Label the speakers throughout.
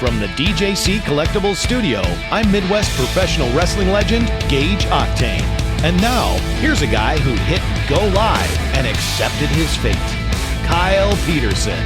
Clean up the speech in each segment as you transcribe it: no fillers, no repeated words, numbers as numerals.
Speaker 1: From the DJC Collectibles Studio, I'm Midwest professional wrestling legend Gage Octane. And now, here's a guy who hit go live and accepted his fate, Kyle Peterson.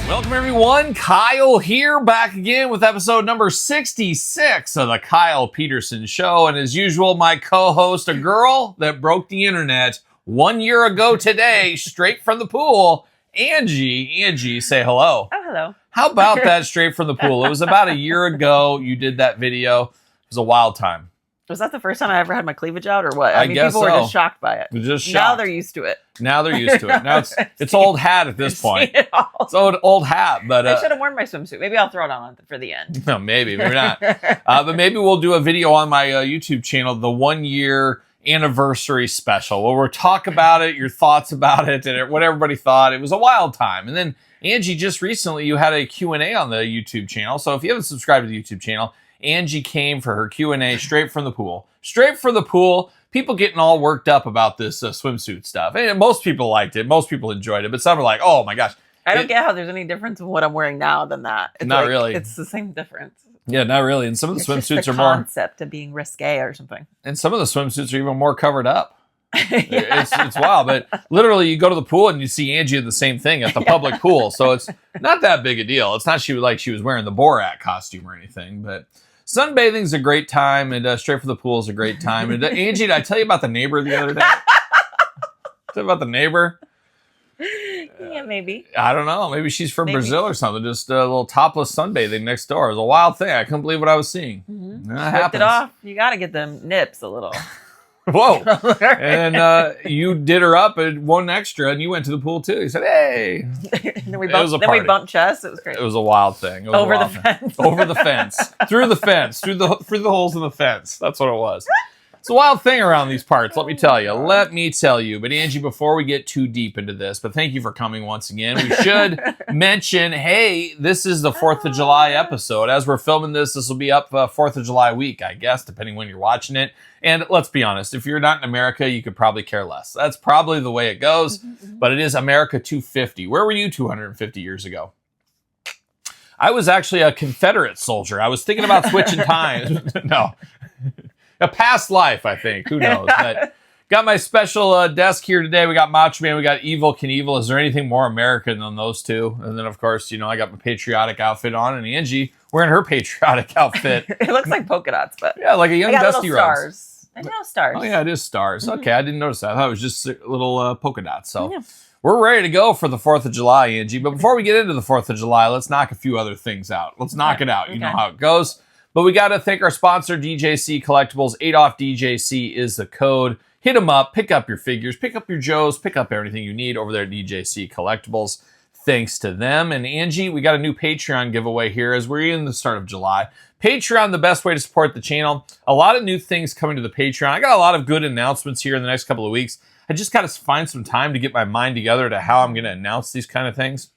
Speaker 2: Welcome everyone, Kyle here, back again with episode number 66 of the Kyle Peterson Show. And as usual, my co-host, a girl that broke the internet 1 year ago today, straight from the pool, Angie. Angie, say hello.
Speaker 3: Oh, hello.
Speaker 2: How about that straight from the pool? It was about a year ago you did that video. It was a wild time.
Speaker 3: Was that the first time I ever had my cleavage out, or what?
Speaker 2: I mean,
Speaker 3: guess people were just shocked by it.
Speaker 2: Just shocked.
Speaker 3: Now they're used to it.
Speaker 2: Now it's old hat at this point. It's old hat, but
Speaker 3: I should have worn my swimsuit. Maybe I'll throw it on for the end.
Speaker 2: No, maybe not. But maybe we'll do a video on my YouTube channel, the 1 year anniversary special, where we'll talk about it, your thoughts about it, and what everybody thought. It was a wild time. And then Angie, just recently you had a Q&A on the YouTube channel. So if you haven't subscribed to the YouTube channel, Angie came for her Q&A straight from the pool. Straight from the pool. People getting all worked up about this swimsuit stuff. And most people liked it. Most people enjoyed it. But some are like, oh my gosh.
Speaker 3: I don't get how there's any difference in what I'm wearing now than that. It's
Speaker 2: not really.
Speaker 3: It's the same difference.
Speaker 2: Yeah, not really. And some of the swimsuits are
Speaker 3: more...
Speaker 2: more...
Speaker 3: concept of being risque or something.
Speaker 2: And some of the swimsuits are even more covered up.
Speaker 3: Yeah.
Speaker 2: It's wild, but literally you go to the pool and you see Angie in the same thing at the public pool. So it's not that big a deal. It's not she was wearing the Borat costume or anything, but sunbathing's a great time, and straight from the pool is a great time. And Angie, did I tell you about the neighbor the other day? Tell you about the neighbor?
Speaker 3: Yeah, maybe.
Speaker 2: I don't know. Maybe she's from Brazil or something. Just a little topless sunbathing next door. It was a wild thing. I couldn't believe what I was seeing.
Speaker 3: Mm-hmm.
Speaker 2: Ripped
Speaker 3: it off. You got to get them nips a little.
Speaker 2: Whoa. And you did her up at one extra, and you went to the pool too. You said, hey.
Speaker 3: Then we bumped chests. It was great.
Speaker 2: It was a wild thing.
Speaker 3: Over the fence.
Speaker 2: Over the fence. Through the fence. Through the holes in the fence. That's what it was. It's a wild thing around these parts, let me tell you. But Angie, before we get too deep into this, but thank you for coming once again. We should mention, hey, this is the 4th of July episode. As we're filming this will be up 4th of July week, I guess, depending when you're watching it. And let's be honest, if you're not in America, you could probably care less. That's probably the way it goes, but it is America 250. Where were you 250 years ago? I was actually a Confederate soldier. I was thinking about switching times. No. A past life, I think. Who knows? But got my special desk here today. We got Macho Man. We got Evil Knievel. Is there anything more American than those two? And then, of course, I got my patriotic outfit on, and Angie wearing her patriotic outfit.
Speaker 3: It looks like polka dots, but
Speaker 2: yeah, like a young Dusty Rhodes.
Speaker 3: Stars. I know stars.
Speaker 2: Oh yeah, it is stars. Mm-hmm. Okay, I didn't notice that. I thought it was just little polka dots. So we're ready to go for the 4th of July, Angie. But before we get into the 4th of July, let's knock a few other things out. Let's knock it out. You know how it goes. But we got to thank our sponsor, DJC Collectibles. 8 off DJC is the code. Hit them up. Pick up your figures. Pick up your Joes. Pick up everything you need over there at DJC Collectibles. Thanks to them. And Angie, we got a new Patreon giveaway here as we're in the start of July. Patreon, the best way to support the channel. A lot of new things coming to the Patreon. I got a lot of good announcements here in the next couple of weeks. I just got to find some time to get my mind together to how I'm going to announce these kind of things.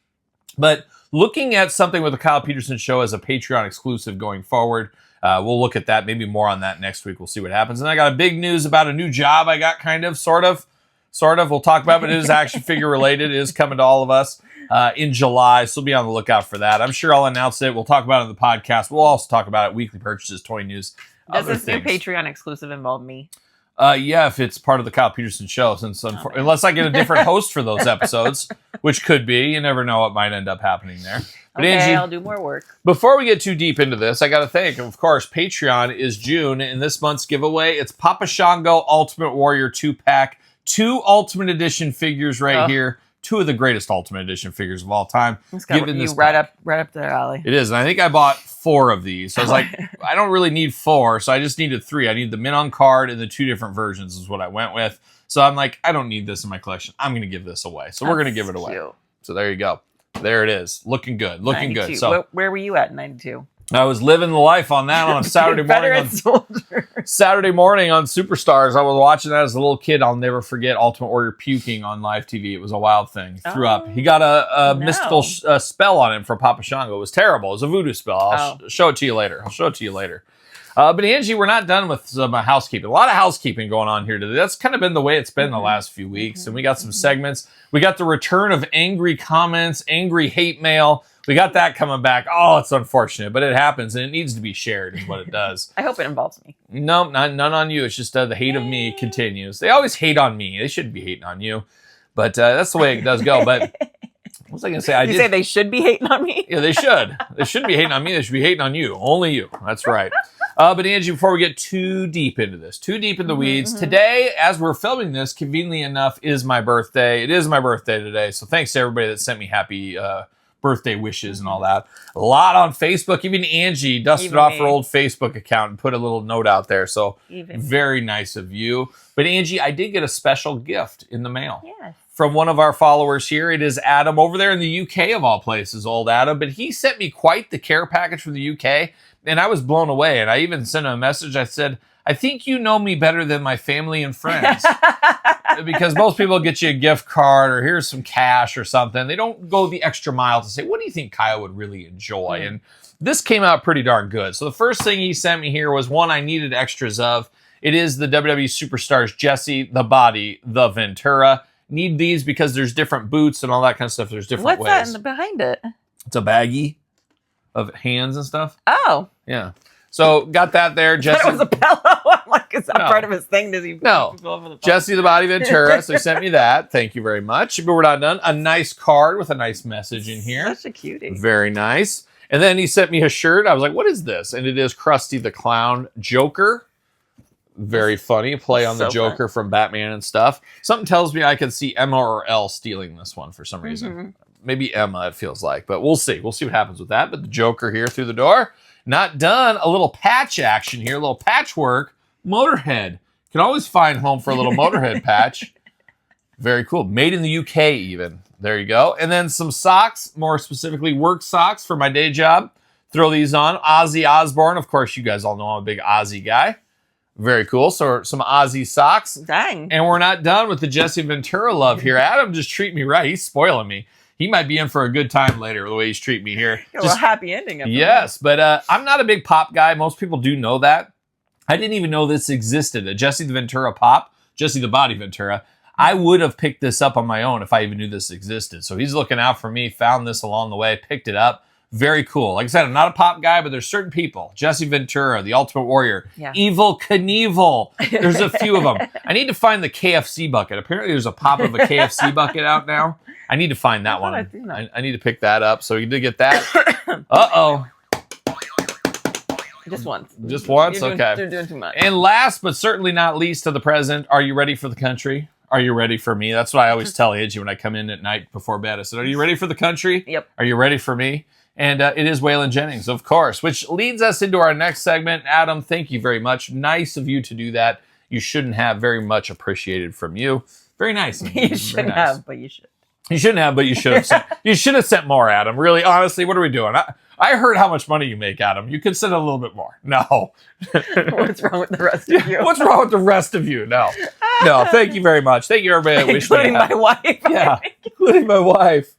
Speaker 2: But looking at something with the Kyle Peterson Show as a Patreon exclusive going forward, we'll look at that. Maybe more on that next week. We'll see what happens. And I got a big news about a new job I got, kind of, sort of. We'll talk about it, but it is action figure related. It is coming to all of us in July, so be on the lookout for that. I'm sure I'll announce it. We'll talk about it on the podcast. We'll also talk about it, weekly purchases, toy news,
Speaker 3: Does this new Patreon exclusive involve me?
Speaker 2: Yeah, if it's part of the Kyle Peterson Show, unless I get a different host for those episodes, which could be. You never know what might end up happening there. But
Speaker 3: okay,
Speaker 2: Angie,
Speaker 3: I'll do more work.
Speaker 2: Before we get too deep into this, I got to thank, of course, Patreon is June, and this month's giveaway, it's Papa Shango Ultimate Warrior 2-pack, 2 Ultimate Edition figures here. 2 of the greatest Ultimate Edition figures of all time.
Speaker 3: It's got you right up their alley.
Speaker 2: It is, and I think I bought 4 of these. So I was like, I don't really need 4, so I just needed 3. I need the mint on card and the 2 different versions is what I went with. So I'm like, I don't need this in my collection. I'm going to give this away. So we're going to give it away.
Speaker 3: Cute.
Speaker 2: So there you go. There it is. Looking good. Looking
Speaker 3: 92.
Speaker 2: good. So
Speaker 3: where were you at in 92?
Speaker 2: I was living the life on that on a Saturday morning. Saturday morning on Superstars. I was watching that as a little kid. I'll never forget Ultimate Warrior puking on live TV. It was a wild thing. He threw up. He got a mystical spell on him from Papa Shango. It was terrible. It was a voodoo spell. I'll show it to you later. But Angie, we're not done with some housekeeping. A lot of housekeeping going on here today. That's kind of been the way it's been the last few weeks. And we got some segments. We got the return of angry comments, angry hate mail. We got that coming back. Oh, it's unfortunate, but it happens, and it needs to be shared is what it does.
Speaker 3: I hope it involves me.
Speaker 2: No, none on you. It's just the hate of me continues. They always hate on me. They shouldn't be hating on you. But that's the way it does go. But what was I going to say?
Speaker 3: You say they should be hating on me?
Speaker 2: Yeah, they should. They shouldn't be hating on me. They should be hating on you. Only you. That's right. But Angie, before we get too deep into this, too deep in the weeds, today, as we're filming this, conveniently enough, is my birthday. It is my birthday today. So thanks to everybody that sent me happy birthday wishes and all that. A lot on Facebook. Even Angie dusted off her old Facebook account and put a little note out there. So very nice of you. But Angie, I did get a special gift in the mail.
Speaker 3: Yes.
Speaker 2: From one of our followers here. It is Adam over there in the UK of all places, old Adam. But he sent me quite the care package from the UK. And I was blown away. And I even sent him a message. I said, I think you know me better than my family and friends. Because most people get you a gift card or here's some cash or something. They don't go the extra mile to say, what do you think Kyle would really enjoy? And this came out pretty darn good. So the first thing he sent me here was one I needed extras of. It is the WWE Superstars Jesse, the Body, the Ventura. Need these because there's different boots and all that kind of stuff. There's different ways.
Speaker 3: What's that behind it?
Speaker 2: It's a baggie of hands and stuff.
Speaker 3: Oh.
Speaker 2: Yeah. So got that there. Jesse.
Speaker 3: That was a pillow. I'm like, is that part of his thing? Does he?
Speaker 2: No. Jesse the Body Ventura. So he sent me that. Thank you very much. But we're not done. A nice card with a nice message in here.
Speaker 3: Such a cutie.
Speaker 2: Very nice. And then he sent me a shirt. I was like, what is this? And it is Krusty the Clown Joker. Very funny. Play on the Joker from Batman and stuff. Something tells me I could see Emma or Elle stealing this one for some reason. Maybe Emma, it feels like. But we'll see. We'll see what happens with that. But the Joker here through the door. Not done. A little patch action here. A little patchwork. Motorhead. Can always find home for a little Motorhead patch. Very cool. Made in the UK even. There you go. And then some socks. More specifically, work socks for my day job. Throw these on. Ozzy Osbourne. Of course, you guys all know I'm a big Ozzy guy. Very cool. So some Ozzy socks.
Speaker 3: Dang.
Speaker 2: And we're not done with the Jesse Ventura love here. Adam just treat me right. He's spoiling me. He might be in for a good time later, the way he's treating me here.
Speaker 3: A happy ending.
Speaker 2: Yes, but I'm not a big pop guy. Most people do know that. I didn't even know this existed. A Jesse the Ventura pop, Jesse the Body Ventura. I would have picked this up on my own if I even knew this existed. So he's looking out for me, found this along the way, picked it up. Very cool. Like I said, I'm not a pop guy, but there's certain people. Jesse Ventura, the Ultimate Warrior, Evil Knievel. There's a few of them. I need to find the KFC bucket. Apparently there's a pop of a KFC bucket out now. I need to find that one. I need to pick that up. So you did get that. Uh-oh.
Speaker 3: Just once.
Speaker 2: Just once? Okay.
Speaker 3: You're doing too much.
Speaker 2: And last, but certainly not least to the present, are you ready for the country? Are you ready for me? That's what I always tell Angie when I come in at night before bed. I said, are you ready for the country?
Speaker 3: Yep.
Speaker 2: Are you ready for me? And it is Waylon Jennings, of course, which leads us into our next segment. Adam, thank you very much. Nice of you to do that. You shouldn't have. Very much appreciated from you. Very nice.
Speaker 3: You shouldn't have, but you should.
Speaker 2: You shouldn't have, but you should have sent. You should have sent more, Adam. Really, honestly, what are we doing? I heard how much money you make, Adam. You could send a little bit more. No.
Speaker 3: What's wrong with the rest of you?
Speaker 2: What's wrong with the rest of you? No. No, thank you very much. Thank you, everybody.
Speaker 3: Including my wife.
Speaker 2: Yeah, including my wife.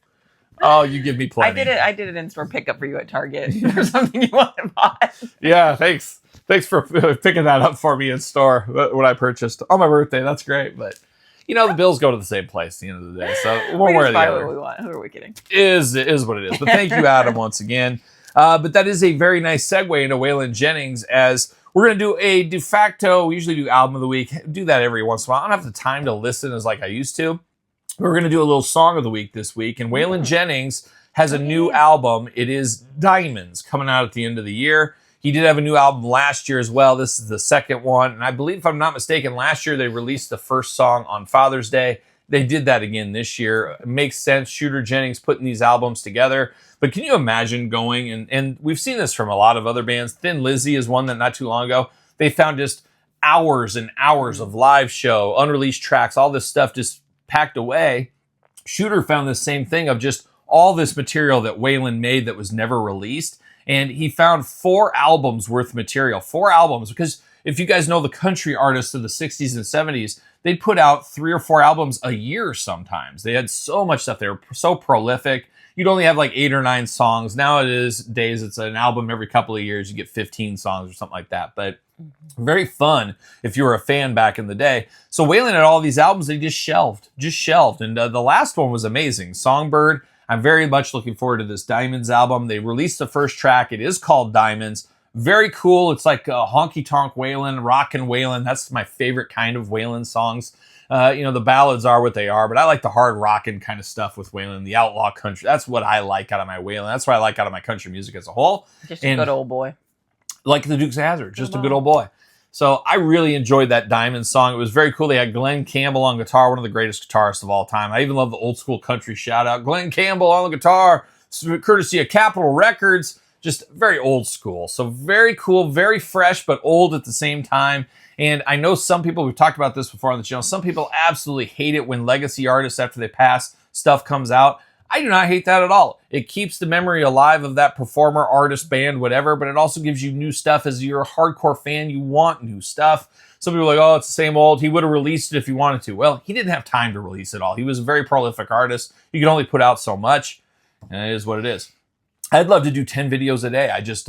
Speaker 2: Oh, you give me plenty.
Speaker 3: I did it in store pickup for you at Target for something you wanted bought.
Speaker 2: Yeah, thanks. Thanks for picking that up for me in store when I purchased on my birthday. That's great, but the bills go to the same place at the end of the day. So one way or the other.
Speaker 3: What we want. Who are we kidding?
Speaker 2: Is what it is. But thank you, Adam, once again. But that is a very nice segue into Waylon Jennings, as we're going to do a de facto. We usually do album of the week. Do that every once in a while. I don't have the time to listen as like I used to. We're going to do a little song of the week this week, and Waylon Jennings has a new album. It is Diamonds, coming out at the end of the year. He did have a new album last year as well. This is the second one, and I believe, if I'm not mistaken, last year they released the first song on Father's Day. They did that again this year. It makes sense, Shooter Jennings putting these albums together. But can you imagine going, and we've seen this from a lot of other bands. Thin Lizzy is one that not too long ago, they found just hours and hours of live show, unreleased tracks, all this stuff just packed away. Shooter found the same thing of just all this material that Waylon made that was never released. And he found 4 albums worth of material. 4 albums, because if you guys know the country artists of the 60s and 70s, they'd put out 3 or 4 albums a year sometimes. They had so much stuff. They were so prolific. you'd only have like 8 or 9 songs. Nowadays, it's an album every couple of years. You get 15 songs or something like that. But very fun if you were a fan back in the day. So Waylon had all these albums they just shelved. And the last one was amazing. Songbird. I'm very much looking forward to this Diamonds album. They released the first track. It is called Diamonds. Very cool. It's like honky tonk Waylon, rockin' Waylon. That's my favorite kind of Waylon songs. The ballads are what they are, but I like the hard rockin' kind of stuff with Waylon, the outlaw country. That's what I like out of my Waylon. That's what I like out of my country music as a whole.
Speaker 3: Just a good old boy.
Speaker 2: Like the Dukes of Hazzard, just a good old boy. So I really enjoyed that Diamonds song. It was very cool. They had Glenn Campbell on guitar, one of the greatest guitarists of all time. I even love the old school country shout out. Glenn Campbell on the guitar, courtesy of Capitol Records. Just very old school. So very cool, very fresh, but old at the same time. And I know some people, we've talked about this before on the channel, some people absolutely hate it when legacy artists, after they pass, stuff comes out. I do not hate that at all. It keeps the memory alive of that performer, artist, band, whatever, but it also gives you new stuff. As you're a hardcore fan, you want new stuff. Some people are like, oh, it's the same old. He would have released it if he wanted to. Well, he didn't have time to release it all. He was a very prolific artist. You could only put out so much, and it is what it is. I'd love to do 10 videos a day. I just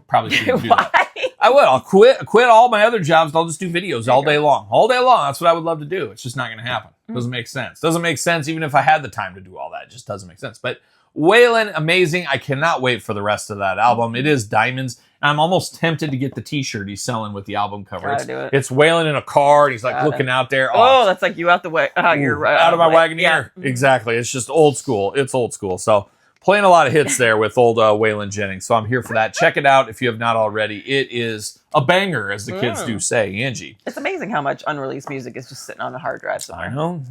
Speaker 2: probably shouldn't do that. I would. I'll quit all my other jobs. I'll just do videos all day long. All day long. That's what I would love to do. It's just not going to happen. Doesn't make sense. Doesn't make sense even if I had the time to do all that. It just doesn't make sense. But Waylon, amazing. I cannot wait for the rest of that album. It is Diamonds. And I'm almost tempted to get the t-shirt he's selling with the album cover. It's Waylon in a car and he's like looking out there.
Speaker 3: Oh, that's like you out the way. You're
Speaker 2: out of my Wagoneer. Yeah. Exactly. It's just old school. It's old school. So playing a lot of hits there with old Waylon Jennings. So I'm here for that. Check it out if you have not already. It is a banger, as the kids do say, Angie.
Speaker 3: It's amazing how much unreleased music is just sitting on a hard drive somewhere.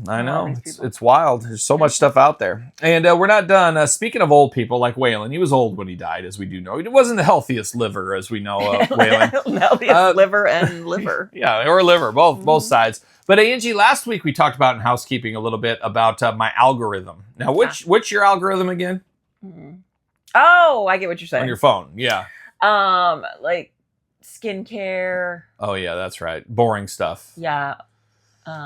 Speaker 2: I know. It's wild. There's so much stuff out there. And we're not done. Speaking of old people like Waylon, he was old when he died, as we do know. He wasn't the healthiest liver, as we know, Waylon.
Speaker 3: Healthiest liver and liver.
Speaker 2: Yeah, or liver, both sides. But Angie, last week we talked about in housekeeping a little bit about my algorithm. Now, which your algorithm again?
Speaker 3: Oh, I get what you're saying.
Speaker 2: On your phone, yeah.
Speaker 3: Like skincare.
Speaker 2: Oh yeah, that's right. Boring stuff.
Speaker 3: Yeah.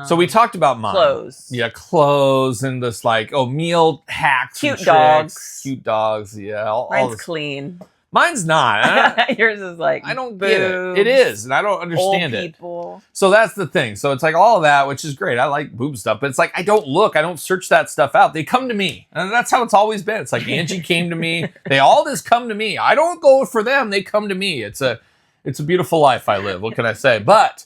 Speaker 2: So we talked about mine.
Speaker 3: Clothes.
Speaker 2: Yeah, clothes and this meal hacks.
Speaker 3: Cute
Speaker 2: and
Speaker 3: dogs.
Speaker 2: Tricks. Cute dogs. Yeah.
Speaker 3: Mine's clean.
Speaker 2: Mine's not.
Speaker 3: Yours is like
Speaker 2: I don't get it. It is, and I don't understand
Speaker 3: old people.
Speaker 2: it. So that's the thing. So it's like all of that, which is great. I like boob stuff, but it's like I don't look. I don't search that stuff out. They come to me, and that's how it's always been. It's like Angie came to me. They all just come to me. I don't go for them. They come to me. It's a beautiful life I live. What can I say? But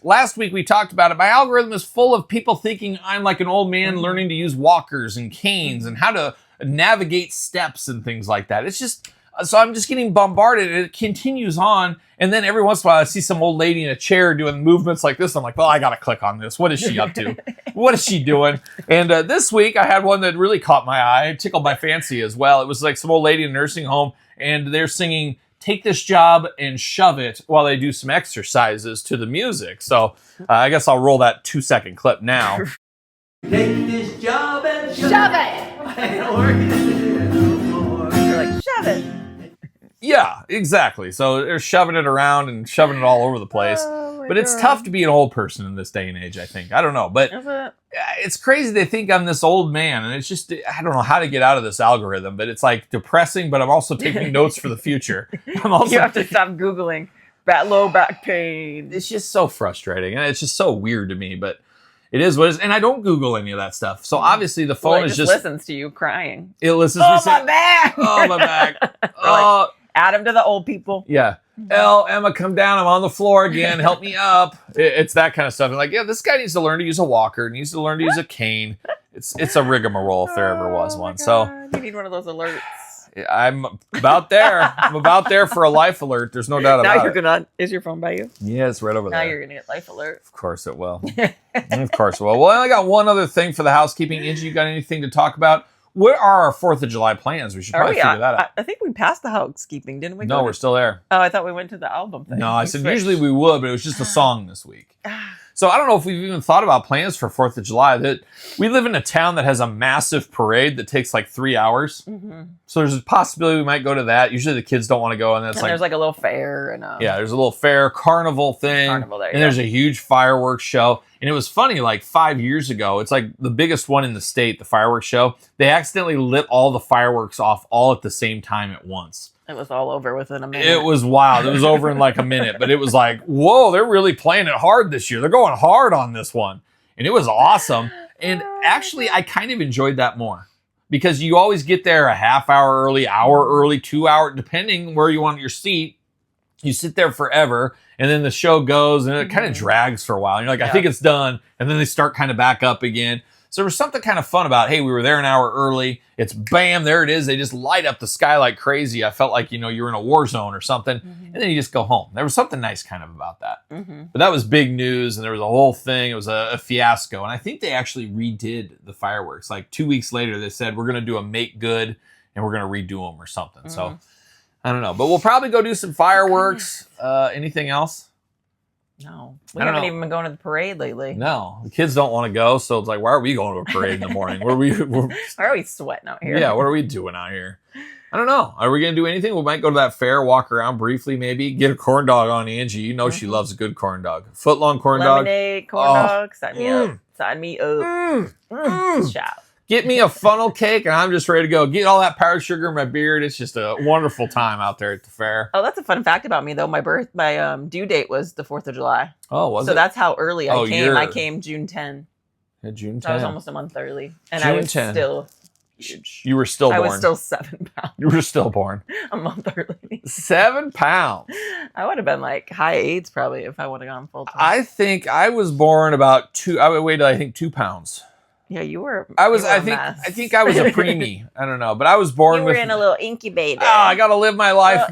Speaker 2: last week we talked about it. My algorithm is full of people thinking I'm like an old man learning to use walkers and canes and how to navigate steps and things like that. It's just. So I'm just getting bombarded, and it continues on. And then every once in a while, I see some old lady in a chair doing movements like this. I'm like, well, I got to click on this. What is she up to? What is she doing? And this week, I had one that really caught my eye. It tickled my fancy as well. It was like some old lady in a nursing home, and they're singing, "Take This Job and Shove It," while they do some exercises to the music. So I guess I'll roll that 2-second clip now.
Speaker 4: Take this job and
Speaker 3: shove it.
Speaker 4: I don't work it no more.
Speaker 3: You're like, shove it.
Speaker 2: Yeah, exactly. So they're shoving it around and shoving it all over the place. But it's tough to be an old person in this day and age, I think. I don't know. But it's crazy they think I'm this old man. And it's just, I don't know how to get out of this algorithm. But it's like depressing, but I'm also taking notes for the future.
Speaker 3: You have to stop Googling low back pain.
Speaker 2: It's just so frustrating. And it's just so weird to me. But it is what it is. And I don't Google any of that stuff. So obviously the phone
Speaker 3: it
Speaker 2: is just
Speaker 3: listens to you crying.
Speaker 2: It listens to me
Speaker 3: my back.
Speaker 2: Oh, my back.
Speaker 3: Like, add him to the old people.
Speaker 2: Yeah. Emma, come down. I'm on the floor again. Help me up. It's that kind of stuff. And like, yeah, this guy needs to learn to use a walker. Needs to learn to use a cane. It's a rigmarole if there ever was one.
Speaker 3: God.
Speaker 2: So
Speaker 3: you need one of those alerts.
Speaker 2: I'm about there. I'm about there for a life alert. There's no doubt about it.
Speaker 3: Is your phone by you?
Speaker 2: Yeah, it's right over there.
Speaker 3: Now you're gonna get life alert.
Speaker 2: Of course it will. Of course it will. Well, I only got one other thing for the housekeeping. Angie, you got anything to talk about? What are our 4th of July plans? We should probably figure that out.
Speaker 3: I think we passed the housekeeping, didn't we?
Speaker 2: No, we're still there.
Speaker 3: Oh, I thought we went to the album thing.
Speaker 2: No, I said usually we would, but it was just a song this week. So I don't know if we've even thought about plans for 4th of July. That we live in a town that has a massive parade that takes like 3 hours. Mm-hmm. So there's a possibility we might go to that. Usually the kids don't want to go, and that's
Speaker 3: there's like a little fair and
Speaker 2: there's a little fair carnival thing, and there's a huge fireworks show. And it was funny, like 5 years ago, it's like the biggest one in the state, the fireworks show. They accidentally lit all the fireworks off all at the same time at once.
Speaker 3: It was all over within a minute.
Speaker 2: It was wild. It was over in like a minute, but it was like, whoa, they're really playing it hard this year. They're going hard on this one. And it was awesome. And actually, I kind of enjoyed that more because you always get there a half hour early, hour early, 2 hour, depending where you want your seat. You sit there forever, and then the show goes, and it kind of drags for a while. And you're like, I think it's done. And then they start kind of back up again. So there was something kind of fun about, hey, we were there an hour early. It's bam, there it is. They just light up the sky like crazy. I felt like, you're in a war zone or something. Mm-hmm. And then you just go home. There was something nice kind of about that. Mm-hmm. But that was big news, and there was a whole thing. It was a fiasco. And I think they actually redid the fireworks. Like 2 weeks later, they said, we're going to do a make good, and we're going to redo them or something. Mm-hmm. So I don't know. But we'll probably go do some fireworks. Anything else?
Speaker 3: No, we haven't even been going to the parade lately.
Speaker 2: No, the kids don't want to go, so it's like, why are we going to a parade in the morning? Why
Speaker 3: are we sweating out here?
Speaker 2: Yeah, what are we doing out here? I don't know. Are we going to do anything? We might go to that fair, walk around briefly, maybe get a corn dog on Angie. You know she loves a good corn dog. Footlong corn
Speaker 3: Lemonade, corn dog. Sign me up. Sign me up. Shout.
Speaker 2: Get me a funnel cake, and I'm just ready to go. Get all that powdered sugar in my beard. It's just a wonderful time out there at the fair.
Speaker 3: Oh, that's a fun fact about me, though. My due date was the 4th of July.
Speaker 2: Oh, was it?
Speaker 3: So that's how early I came. I came June 10.
Speaker 2: Yeah, June 10.
Speaker 3: So I was almost a month early. And
Speaker 2: June
Speaker 3: I was
Speaker 2: 10.
Speaker 3: Still huge.
Speaker 2: You were still born.
Speaker 3: I was still 7 pounds.
Speaker 2: You were still born.
Speaker 3: A month early.
Speaker 2: 7 pounds.
Speaker 3: I would have been like high 8s probably if I would have gone full time.
Speaker 2: I think I was born about 2. I weighed, I think, 2 pounds.
Speaker 3: Yeah, you were.
Speaker 2: I think I was a preemie. I don't know, but I was born.
Speaker 3: You were in a little incubator.
Speaker 2: Oh, I got to live my life.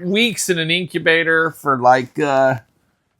Speaker 2: Weeks in an incubator for like. I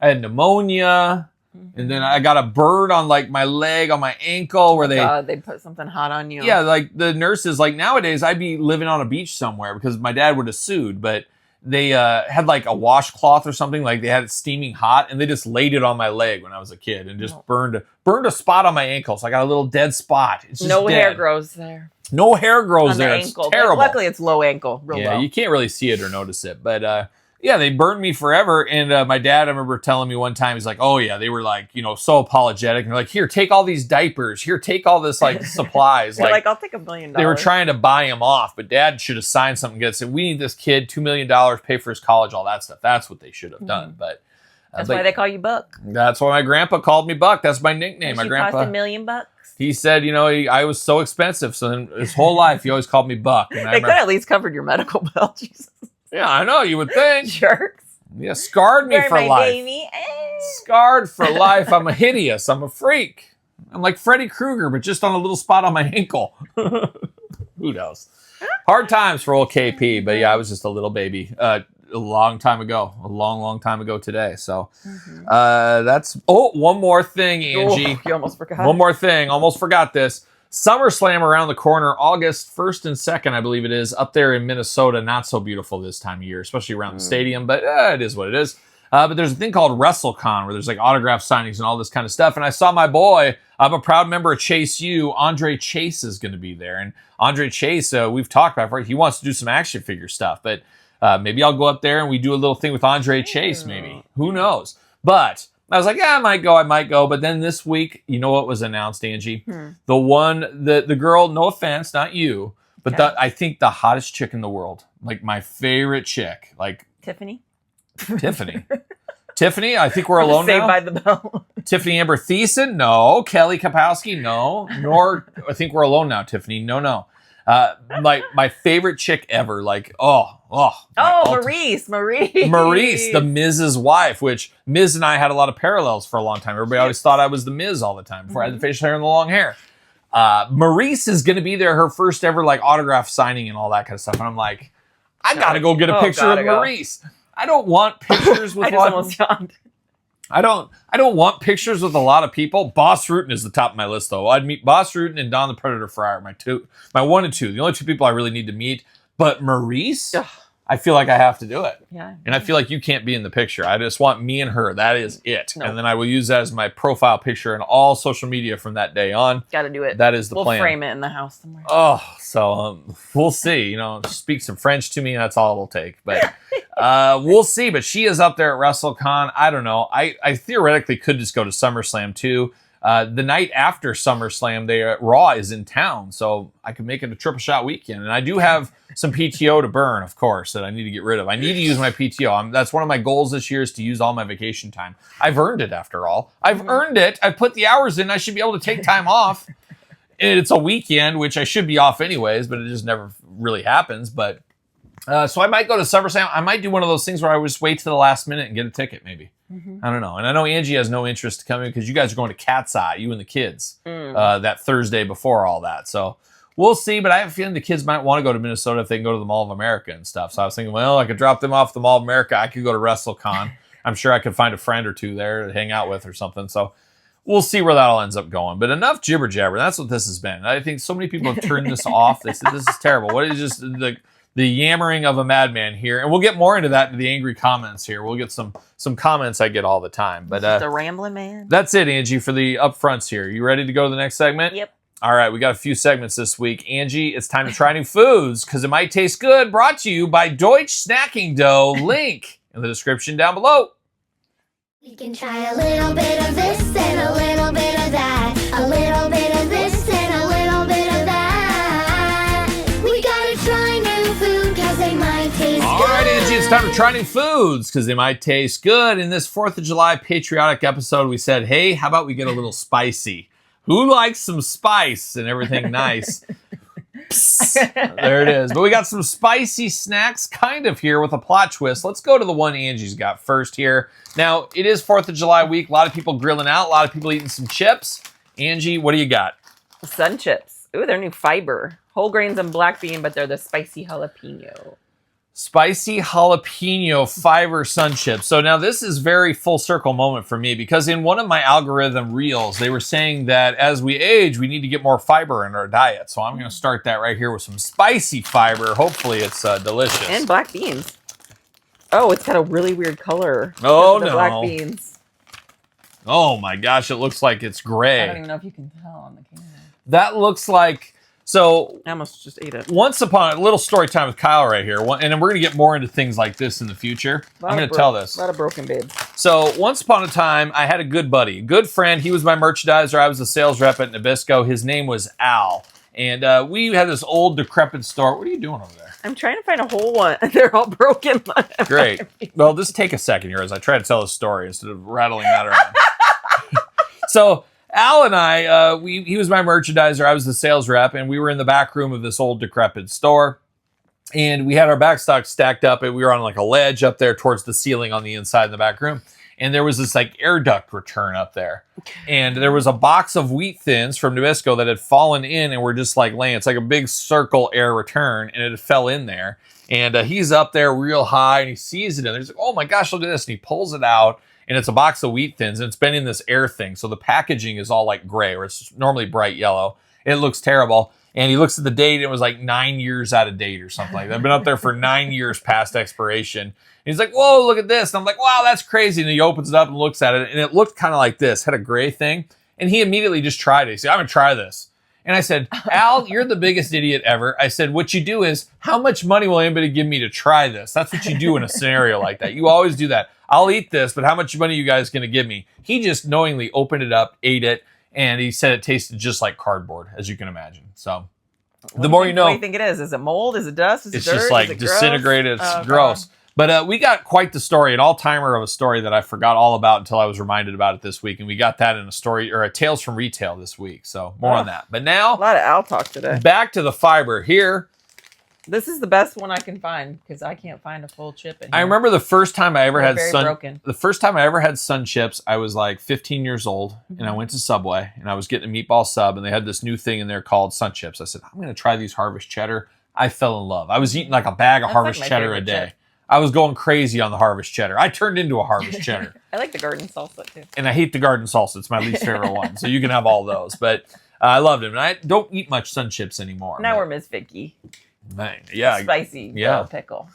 Speaker 2: had pneumonia, and then I got a burn on like my leg, on my ankle, where
Speaker 3: they put something hot on you.
Speaker 2: Yeah, like the nurses. Like nowadays, I'd be living on a beach somewhere because my dad would have sued, but. They had like a washcloth or something, like they had it steaming hot, and they just laid it on my leg when I was a kid and just burned a spot on my ankle. So I got a little dead spot. It's just dead.
Speaker 3: Hair grows there.
Speaker 2: No hair grows there.
Speaker 3: It's
Speaker 2: terrible.
Speaker 3: Luckily, it's low ankle. Real low.
Speaker 2: You can't really see it or notice it, but they burned me forever. And my dad, I remember telling me one time, he's like, "Oh yeah," they were like, so apologetic, and they're like, "Here, take all these diapers. Here, take all this like supplies."
Speaker 3: They're like, "I'll take $1 million."
Speaker 2: They were trying to buy him off, but Dad should have signed something. Get said, "We need this kid, $2 million, pay for his college, all that stuff." That's what they should have done. But
Speaker 3: that's why they call you Buck.
Speaker 2: That's why my grandpa called me Buck. That's my nickname. My grandpa
Speaker 3: cost $1 million.
Speaker 2: He said, I was so expensive, so then his whole life he always called me Buck. And
Speaker 3: they could at least covered your medical bill. Jesus.
Speaker 2: Yeah, I know. You would think.
Speaker 3: Jerks.
Speaker 2: Yeah, scarred me for life.
Speaker 3: Baby.
Speaker 2: Scarred for life. I'm a hideous. I'm a freak. I'm like Freddy Krueger, but just on a little spot on my ankle. Who knows? Hard times for old KP, but yeah, I was just a little baby a long time ago. A long, long time ago today. So that's... Oh, one more thing, Angie.
Speaker 3: You almost forgot.
Speaker 2: One more thing. Almost forgot this. SummerSlam around the corner, August 1st and 2nd, I believe it is, up there in Minnesota. Not so beautiful this time of year, especially around the stadium, but it is what it is. But there's a thing called WrestleCon where there's like autograph signings and all this kind of stuff. And I saw my boy, I'm a proud member of Chase U, Andre Chase is going to be there. And Andre Chase, we've talked about before, he wants to do some action figure stuff. But maybe I'll go up there and we do a little thing with Andre Chase, maybe. Who knows? But... I was like, yeah, I might go. But then this week, you know what was announced, Angie? The one, the girl, no offense, not you, but I think the hottest chick in the world. Like my favorite chick. Like
Speaker 3: Tiffany?
Speaker 2: Tiffany, I think we're alone now.
Speaker 3: Saved by the Bell.
Speaker 2: Tiffany Amber Thiessen? No. Kelly Kapowski? No. Nor, I think we're alone now, Tiffany. No. Like my favorite chick ever. Like, Maurice, the Miz's wife, which Miz and I had a lot of parallels for a long time. Everybody always thought I was the Miz all the time before I had the facial hair and the long hair. Maurice is going to be there, her first ever like autograph signing and all that kind of stuff. And I'm like, I got to go get a picture with Maurice. I don't want pictures with I don't want pictures with a lot of people. Boss Rutan is the top of my list, though. I'd meet Boss Rutan and Don the Predator Fryer, my 1 and 2. The only 2 people I really need to meet. But Maurice, I feel like I have to do it.
Speaker 3: Yeah.
Speaker 2: And I feel like you can't be in the picture. I just want me and her. That is it.
Speaker 3: No.
Speaker 2: And then I will use that as my profile picture in all social media from that day on.
Speaker 3: Got to do it.
Speaker 2: That is the plan.
Speaker 3: We'll frame it in the house somewhere.
Speaker 2: Oh, so we'll see. You know, speak some French to me. That's all it'll take. But we'll see. But she is up there at WrestleCon. I don't know. I theoretically could just go to SummerSlam too. The night after SummerSlam, Raw is in town, so I could make it a triple shot weekend. And I do have some PTO to burn, of course, that I need to get rid of. I need to use my PTO. That's one of my goals this year is to use all my vacation time. I've earned it, after all. I've earned it. I've put the hours in. I should be able to take time off. And it's a weekend, which I should be off anyways, but it just never really happens. But so I might go to SummerSlam. I might do one of those things where I would just wait to the last minute and get a ticket, maybe. I don't know. And I know Angie has no interest in coming because you guys are going to Cat's Eye, you and the kids, that Thursday before all that. So we'll see. But I have a feeling the kids might want to go to Minnesota if they can go to the Mall of America and stuff. So I was thinking, well, I could drop them off at the Mall of America. I could go to WrestleCon. I'm sure I could find a friend or two there to hang out with or something. So we'll see where that all ends up going. But enough jibber jabber. That's what this has been. I think so many people have turned this off. They said, this is terrible. What is just the yammering of a madman here? And we'll get more into that in the angry comments here. We'll get some comments I get all the time. But
Speaker 3: the rambling man.
Speaker 2: That's it, Angie, for the upfronts here. You ready to go to the next segment?
Speaker 3: Yep.
Speaker 2: All right, we got a few segments this week. Angie, it's time to try new foods because it might taste good. Brought to you by Deutsch Snacking Dough. Link in the description down below.
Speaker 5: We can try a little bit of this and a little bit of that. A little bit of this and a little bit of that. We gotta try new food because they might taste
Speaker 2: All
Speaker 5: good.
Speaker 2: right, Angie, it's time to try new foods because they might taste good. In this 4th of July patriotic episode, we said, hey, how about we get a little spicy? Who likes some spice and everything nice? Psst, there it is. But we got some spicy snacks kind of here with a plot twist. Let's go to the one Angie's got first here. Now, it is 4th of July week. A lot of people grilling out. A lot of people eating some chips. Angie, what do you got?
Speaker 3: Sun chips. Ooh, they're new fiber. Whole grains and black bean, but they're the spicy jalapeno.
Speaker 2: Spicy jalapeno fiber sun chips. So now this is very full circle moment for me because in one of my algorithm reels, they were saying that as we age, we need to get more fiber in our diet. So I'm going to start that right here with some spicy fiber. Hopefully it's delicious.
Speaker 3: And black beans. Oh, it's got a really weird color.
Speaker 2: Oh,
Speaker 3: The
Speaker 2: no.
Speaker 3: black beans.
Speaker 2: Oh my gosh, it looks like it's
Speaker 3: I don't
Speaker 2: gray.
Speaker 3: even know if you can tell on the camera.
Speaker 2: That looks like, so
Speaker 3: I almost just ate it.
Speaker 2: once upon a little story time with Kyle right here. And then we're going to get more into things like this in the future. I'm going to tell this.
Speaker 3: A lot of broken babes.
Speaker 2: So once upon a time, I had a good buddy, a good friend. He was my merchandiser. I was a sales rep at Nabisco. His name was Al. And we had this old decrepit store. What are you doing over there?
Speaker 3: I'm trying to find a whole one. They're all broken.
Speaker 2: Great. Well, just take a second here as I try to tell a story instead of rattling that around. So Al and I, he was my merchandiser. I was the sales rep, and we were in the back room of this old decrepit store. And we had our back stock stacked up, and we were on like a ledge up there towards the ceiling on the inside in the back room. And there was this like air duct return up there. And there was a box of wheat thins from Nabisco that had fallen in and were just like laying. It's like a big circle air return, and it fell in there. And he's up there real high, and he sees it, and he's like, oh my gosh, look at this. And he pulls it out, and it's a box of wheat thins, and it's been in this air thing. So the packaging is all like gray, or it's normally bright yellow. It looks terrible. And he looks at the date, and it was like 9 years out of date or something like that. I've been up there for 9 years past expiration. And he's like, whoa, look at this. And I'm like, wow, that's crazy. And he opens it up and looks at it, and it looked kind of like this, had a gray thing. And he immediately just tried it. He said, I'm going to try this. And I said, Al, you're the biggest idiot ever. I said, what you do is, how much money will anybody give me to try this? That's what you do in a scenario like that. You always do that. I'll eat this, but how much money are you guys going to give me? He just knowingly opened it up, ate it, and he said it tasted just like cardboard, as you can imagine. So the more you know.
Speaker 3: What do you think it is? Is it mold? Is it dust? Is it
Speaker 2: It's
Speaker 3: dirt?
Speaker 2: just like
Speaker 3: is it
Speaker 2: disintegrated.
Speaker 3: gross?
Speaker 2: It's gross. But we got quite the story, an all-timer of a story that I forgot all about until I was reminded about it this week. And we got that in a story, or a Tales from Retail this week. So more on that. But
Speaker 3: A
Speaker 2: now,
Speaker 3: lot of Al talk today.
Speaker 2: back to the fiber here.
Speaker 3: This is the best one I can find because I can't find a full chip in here.
Speaker 2: I remember the first time I ever
Speaker 3: They're
Speaker 2: had
Speaker 3: very broken.
Speaker 2: the first time I ever had Sun Chips, I was like 15 years old, and I went to Subway, and I was getting a meatball sub, and they had this new thing in there called Sun Chips. I said, I'm going to try these Harvest Cheddar. I fell in love. I was eating like a bag of
Speaker 3: That's
Speaker 2: Harvest
Speaker 3: like my
Speaker 2: Cheddar a
Speaker 3: favorite
Speaker 2: day.
Speaker 3: chip.
Speaker 2: I was going crazy on the Harvest Cheddar. I turned into a Harvest Cheddar.
Speaker 3: I like the garden salsa too.
Speaker 2: And I hate the garden salsa. It's my least favorite one. So you can have all those. But I loved them. And I don't eat much Sun Chips anymore.
Speaker 3: Now
Speaker 2: but-
Speaker 3: we're Miss Vicky.
Speaker 2: Yeah.
Speaker 3: Spicy
Speaker 2: yeah.
Speaker 3: dill pickle.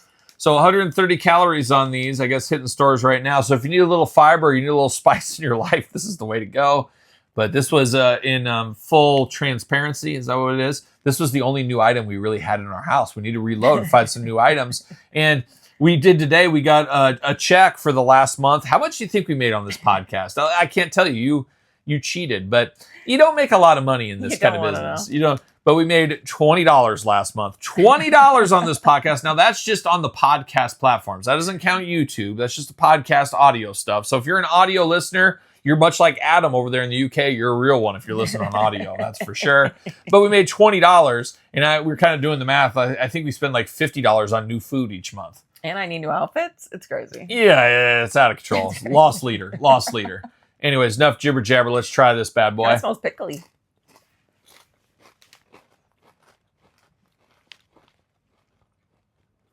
Speaker 2: So 130 calories on these, I guess, hitting stores right now. So if you need a little fiber, you need a little spice in your life, this is the way to go. But this was in full transparency. Is that what it is? This was the only new item we really had in our house. We need to reload and find some new items. And we did today. We got a check for the last month. How much do you think we made on this podcast? I can't tell you. You cheated, but you don't make a lot of money in this kind of business. You don't. But we made $20 last month. $20 on this podcast. Now that's just on the podcast platforms. That doesn't count YouTube. That's just the podcast audio stuff. So if you're an audio listener, you're much like Adam over there in the UK. You're a real one if you're listening on audio. That's for sure. But we made $20, and we're kind of doing the math. I think we spend like $50 on new food each month.
Speaker 3: And I need new outfits. It's crazy.
Speaker 2: Yeah, it's out of control. Lost leader. Anyways, enough jibber jabber. Let's try this bad boy.
Speaker 3: That smells pickly.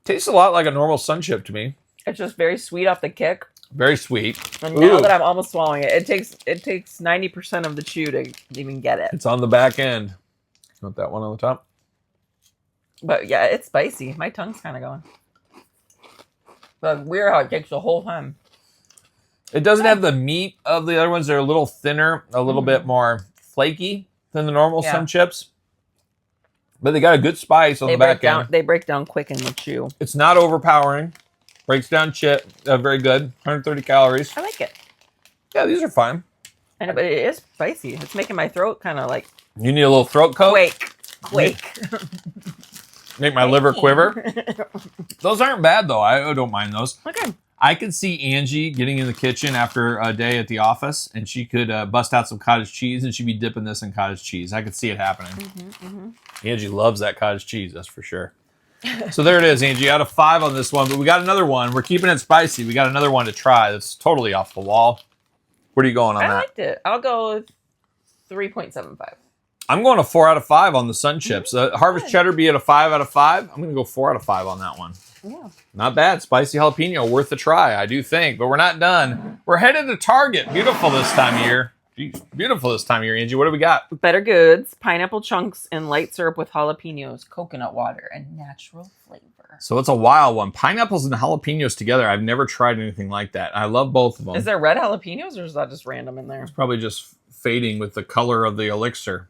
Speaker 2: Tastes a lot like a normal sun chip to me.
Speaker 3: It's just very sweet off the kick.
Speaker 2: Very sweet.
Speaker 3: And now that I'm almost swallowing it, it takes 90% of the chew to even get it.
Speaker 2: It's on the back end. You want that one on the top?
Speaker 3: But yeah, it's spicy. My tongue's kind of going. But weird how it takes the whole time.
Speaker 2: It doesn't have the meat of the other ones. They're a little thinner, a little bit more flaky than the normal sun chips. But they got a good spice on the back end.
Speaker 3: They break down quick in the chew.
Speaker 2: It's not overpowering. Breaks down chip. Very good. 130 calories.
Speaker 3: I like it.
Speaker 2: Yeah, these are fine.
Speaker 3: But it is spicy. It's making my throat kind of like...
Speaker 2: You need a little throat coat?
Speaker 3: Quake.
Speaker 2: Make my liver quiver. Those aren't bad, though. I don't mind those.
Speaker 3: Okay.
Speaker 2: I could see Angie getting in the kitchen after a day at the office, and she could bust out some cottage cheese, and she'd be dipping this in cottage cheese. I could see it happening. Angie loves that cottage cheese, that's for sure. So there it is, Angie. Out of 5 on this one, but we got another one. We're keeping it spicy. We got another one to try that's totally off the wall. What are you going on that?
Speaker 3: I liked it. I'll go with 3.75.
Speaker 2: I'm going to 4 out of 5 on the sun chips. Harvest cheddar be at a 5 out of 5. I'm going to go 4 out of 5 on that one.
Speaker 3: Yeah.
Speaker 2: Not bad. Spicy jalapeno, worth a try, I do think. But we're not done. We're headed to Target. Beautiful this time of year. Beautiful this time of year, Angie. What do we got?
Speaker 3: Better Goods, pineapple chunks in light syrup with jalapenos, coconut water, and natural flavor.
Speaker 2: So it's a wild one. Pineapples and jalapenos together. I've never tried anything like that. I love both of them.
Speaker 3: Is there red jalapenos or is that just random in there?
Speaker 2: It's probably just fading with the color of the elixir.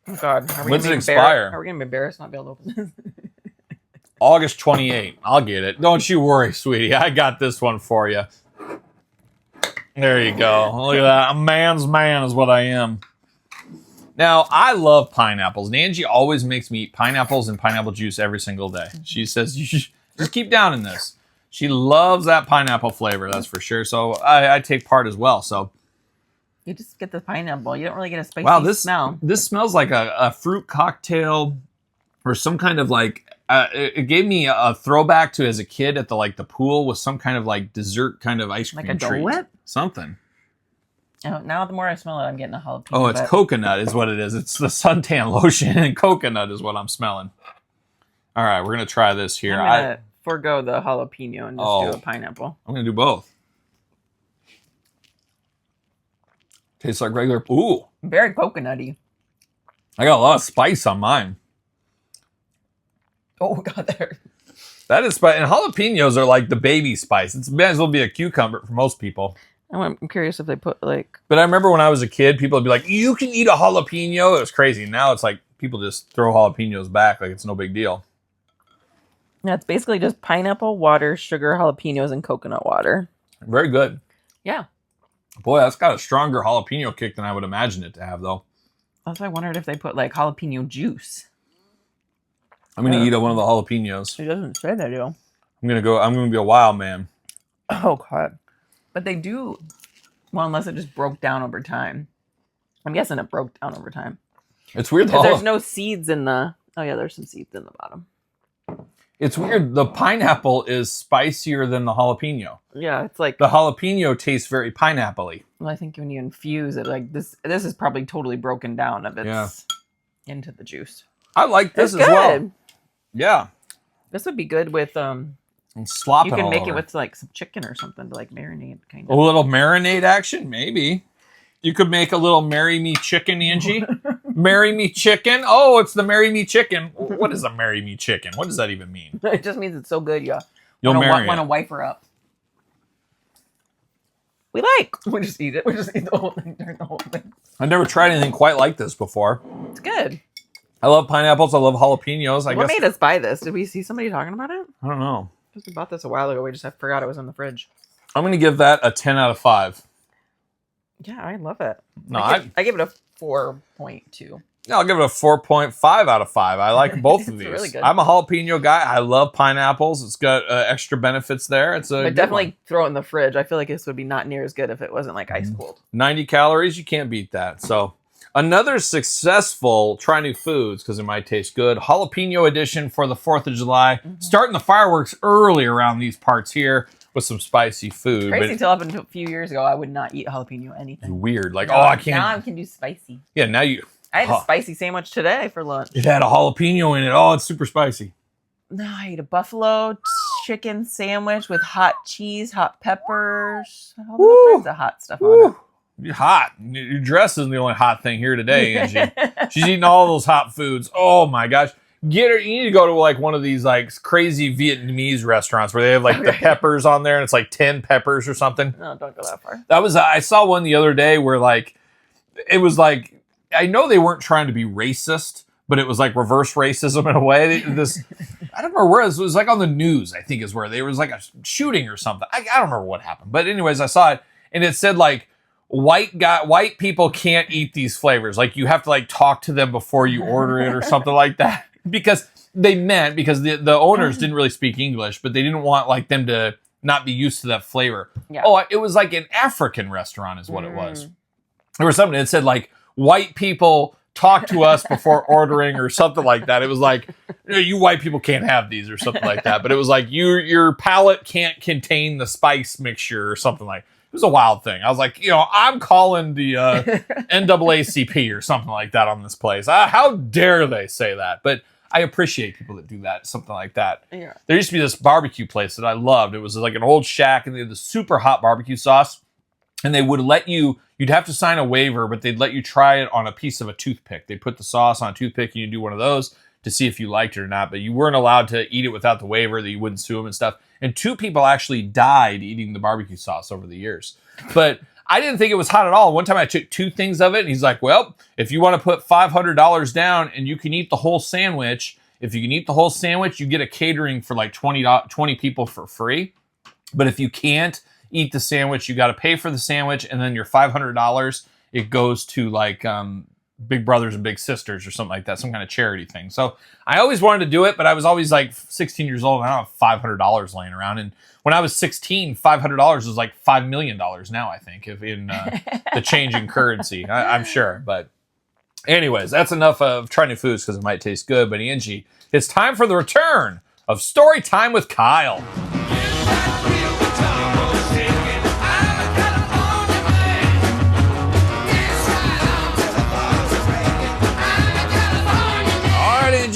Speaker 3: Oh, God.
Speaker 2: When's it expire?
Speaker 3: Are we going to be embarrassed not be able to open this?
Speaker 2: August 28th. I'll get it. Don't you worry, sweetie. I got this one for you. There you go. Look at that. A man's man is what I am. Now, I love pineapples. And Angie always makes me eat pineapples and pineapple juice every single day. She says, you should just keep down in this. She loves that pineapple flavor, that's for sure. So I take part as well. So
Speaker 3: you just get the pineapple. You don't really get a spicy smell.
Speaker 2: This smells like a fruit cocktail or some kind of like, it gave me a throwback to as a kid at the pool with some kind of like dessert kind of ice cream
Speaker 3: like a
Speaker 2: treat.
Speaker 3: Dole Whip?
Speaker 2: Something.
Speaker 3: Oh, now the more I smell it, I'm getting a jalapeno.
Speaker 2: Oh, it's coconut is what it is. It's the suntan lotion and coconut is what I'm smelling. All right, we're going to try this here.
Speaker 3: I'm going to forego the jalapeno and just do a pineapple.
Speaker 2: I'm going to do both. Tastes like regular. Ooh.
Speaker 3: Very coconutty.
Speaker 2: I got a lot of spice on mine.
Speaker 3: Oh, God, there.
Speaker 2: That is spice. And jalapenos are like the baby spice. It may as well be a cucumber for most people.
Speaker 3: I'm curious if they put like...
Speaker 2: But I remember when I was a kid, people would be like, you can eat a jalapeno. It was crazy. Now it's like people just throw jalapenos back like it's no big deal.
Speaker 3: Yeah, it's basically just pineapple, water, sugar, jalapenos, and coconut water.
Speaker 2: Very good.
Speaker 3: Yeah.
Speaker 2: Boy, that's got a stronger jalapeno kick than I would imagine it to have, though.
Speaker 3: That's why I wondered if they put like jalapeno juice.
Speaker 2: I'm going to eat one of the jalapenos.
Speaker 3: It doesn't say they do.
Speaker 2: I'm going to be a wild man.
Speaker 3: Oh, God. But they do, well, unless it just broke down over time. I'm guessing it broke down over time.
Speaker 2: It's weird.
Speaker 3: Because there's no seeds in the, oh yeah, there's some seeds in the bottom.
Speaker 2: It's weird. The pineapple is spicier than the jalapeno.
Speaker 3: Yeah, it's like...
Speaker 2: The jalapeno tastes very pineapple-y.
Speaker 3: Well, I think when you infuse it, like this is probably totally broken down if it's into the juice.
Speaker 2: I like this as well. Yeah.
Speaker 3: This would be good with
Speaker 2: and slop
Speaker 3: you
Speaker 2: it
Speaker 3: can
Speaker 2: all
Speaker 3: make
Speaker 2: over.
Speaker 3: it with like some chicken or something to like marinate kind
Speaker 2: A
Speaker 3: of.
Speaker 2: little marinade action, maybe. You could make a little marry me chicken, Angie. Marry me chicken. Oh, it's the marry me chicken. What is a marry me chicken? What does that even mean?
Speaker 3: It just means it's so good, you
Speaker 2: You'll marry
Speaker 3: Want to
Speaker 2: it.
Speaker 3: wife her up. We just eat it. We just eat the whole thing during the whole thing.
Speaker 2: I've never tried anything quite like this before.
Speaker 3: It's good.
Speaker 2: I love pineapples. I love jalapenos.
Speaker 3: What made us buy this? Did we see somebody talking about it?
Speaker 2: I don't know.
Speaker 3: Because we bought this a while ago. I forgot it was in the fridge.
Speaker 2: I'm going to give that a 10 out of 5.
Speaker 3: Yeah, I love it.
Speaker 2: No,
Speaker 3: I give it a 4.2.
Speaker 2: I'll give it a 4.5 out of 5. I like both of these.
Speaker 3: Really good.
Speaker 2: I'm a jalapeno guy. I love pineapples. It's got extra benefits there. It's a
Speaker 3: But definitely throw it in the fridge. I feel like this would be not near as good if it wasn't like ice cold.
Speaker 2: 90 calories. You can't beat that. So another successful try new foods because it might taste good. Jalapeno edition for the 4th of July. Starting the fireworks early around these parts here with some spicy food.
Speaker 3: Crazy
Speaker 2: but
Speaker 3: until up until a few years ago, I would not eat jalapeno anything.
Speaker 2: weird. Like,
Speaker 3: Now-
Speaker 2: I can't.
Speaker 3: Now I can do spicy.
Speaker 2: Yeah, now you.
Speaker 3: I had a spicy sandwich today for lunch.
Speaker 2: It had a jalapeno in it. Oh, it's super spicy.
Speaker 3: No, I ate a buffalo chicken sandwich with hot cheese, hot peppers, all kinds of hot stuff on it.
Speaker 2: You're hot. Your dress isn't the only hot thing here today, Angie. She's eating all those hot foods. Oh my gosh. Get her. You need to go to like one of these like crazy Vietnamese restaurants where they have like the peppers on there and it's like 10 peppers or something.
Speaker 3: No, don't go that far.
Speaker 2: That was I saw one the other day where like it was like I know they weren't trying to be racist, but it was like reverse racism in a way. I don't remember where it was like on the news, I think is where there was like a shooting or something. I don't remember what happened. But anyways, I saw it and it said like white people can't eat these flavors. Like you have to like talk to them before you order it or something like that. Because the owners didn't really speak English, but they didn't want like them to not be used to that flavor.
Speaker 3: Yeah.
Speaker 2: Oh, it was like an African restaurant is what it was. There was something that said like white people talk to us before ordering or something like that. It was like, you white people can't have these or something like that. But it was like your palate can't contain the spice mixture or something like. It was a wild thing. I was like, I'm calling the NAACP or something like that on this place. How dare they say that? But I appreciate people that do that, something like that.
Speaker 3: Yeah.
Speaker 2: There used to be this barbecue place that I loved. It was like an old shack, and they had the super hot barbecue sauce. And they would let you'd have to sign a waiver, but they'd let you try it on a piece of a toothpick. They put the sauce on a toothpick, and you do one of those to see if you liked it or not. But you weren't allowed to eat it without the waiver, that you wouldn't sue them and stuff. And 2 people actually died eating the barbecue sauce over the years. But I didn't think it was hot at all. One time I took 2 things of it, and he's like, well, if you want to put $500 down and you can eat the whole sandwich, if you can eat the whole sandwich, you get a catering for like 20 people for free. But if you can't eat the sandwich, you got to pay for the sandwich, and then your $500, it goes to like Big Brothers and Big Sisters or something like that, some kind of charity thing. So I always wanted to do it, but I was always like 16 years old, and I don't have $500 laying around. And when I was 16, $500 was like $5 million now, I think, if in the changing currency. I'm sure. But anyways, that's enough of trying new foods because it might taste good. But Angie, it's time for the return of Story Time with Kyle.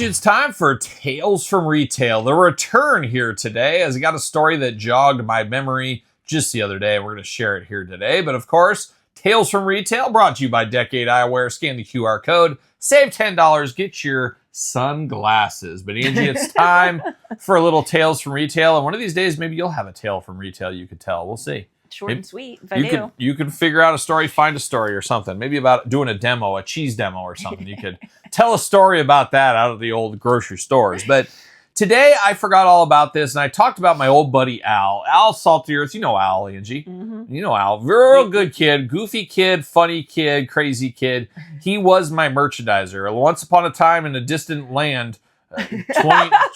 Speaker 2: It's time for Tales from Retail, the return here today, as I got a story that jogged my memory just the other day. We're going to share it here today. But of course, Tales from Retail brought to you by Decade Eyewear. Scan the QR code, save $10, get your sunglasses. But Angie, it's time for a little Tales from Retail. And one of these days, maybe you'll have a tale from retail you could tell. We'll see.
Speaker 3: Short and sweet, if I do.
Speaker 2: You can figure out a story, find a story or something. Maybe about doing a demo, a cheese demo or something. You could tell a story about that out of the old grocery stores. But today I forgot all about this, and I talked about my old buddy Al. Al Salty Earth. You know Al, Angie. Mm-hmm. You know Al. Real good kid, goofy kid, funny kid, crazy kid. He was my merchandiser. Once upon a time in a distant land,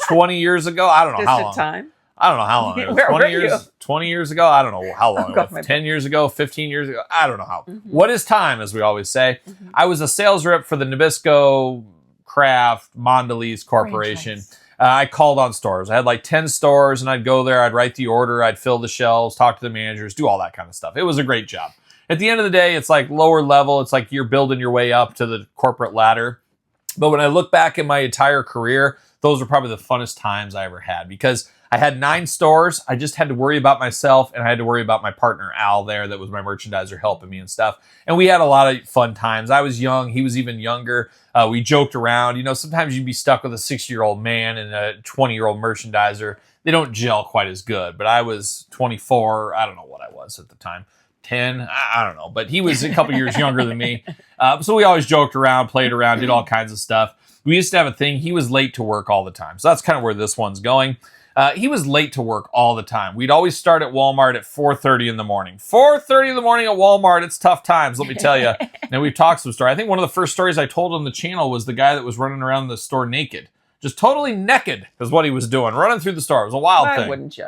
Speaker 2: 20 years ago. I don't know how long.
Speaker 3: Time?
Speaker 2: I don't know how long. It was.
Speaker 3: Where
Speaker 2: 20
Speaker 3: were
Speaker 2: years.
Speaker 3: you?
Speaker 2: 20 years ago. I don't know how long. It was. 10 years ago. 15 years ago. I don't know how. Mm-hmm. What is time, as we always say? Mm-hmm. I was a sales rep for the Nabisco Craft Mondelez Corporation. I called on stores. I had like 10 stores, and I'd go there. I'd write the order. I'd fill the shelves, talk to the managers, do all that kind of stuff. It was a great job. At the end of the day, it's like lower level. It's like you're building your way up to the corporate ladder. But when I look back at my entire career, those were probably the funnest times I ever had, because I had 9 stores. I just had to worry about myself, and I had to worry about my partner, Al, there, that was my merchandiser, helping me and stuff. And we had a lot of fun times. I was young. He was even younger. We joked around. Sometimes you'd be stuck with a 60-year-old man and a 20-year-old merchandiser. they don't gel quite as good. But I was 24. I don't know what I was at the time. 10, I don't know. But he was a couple years younger than me. So we always joked around, played around, did all kinds of stuff. We used to have a thing. He was late to work all the time. So that's kind of where this one's going. He was late to work all the time. We'd always start at Walmart at 4:30 in the morning. 4:30 in the morning at Walmart. It's tough times, let me tell you. And we've talked some story. I think one of the first stories I told on the channel was the guy that was running around the store naked. Just totally naked is what he was doing, running through the store. It was a wild thing.
Speaker 3: Why wouldn't you?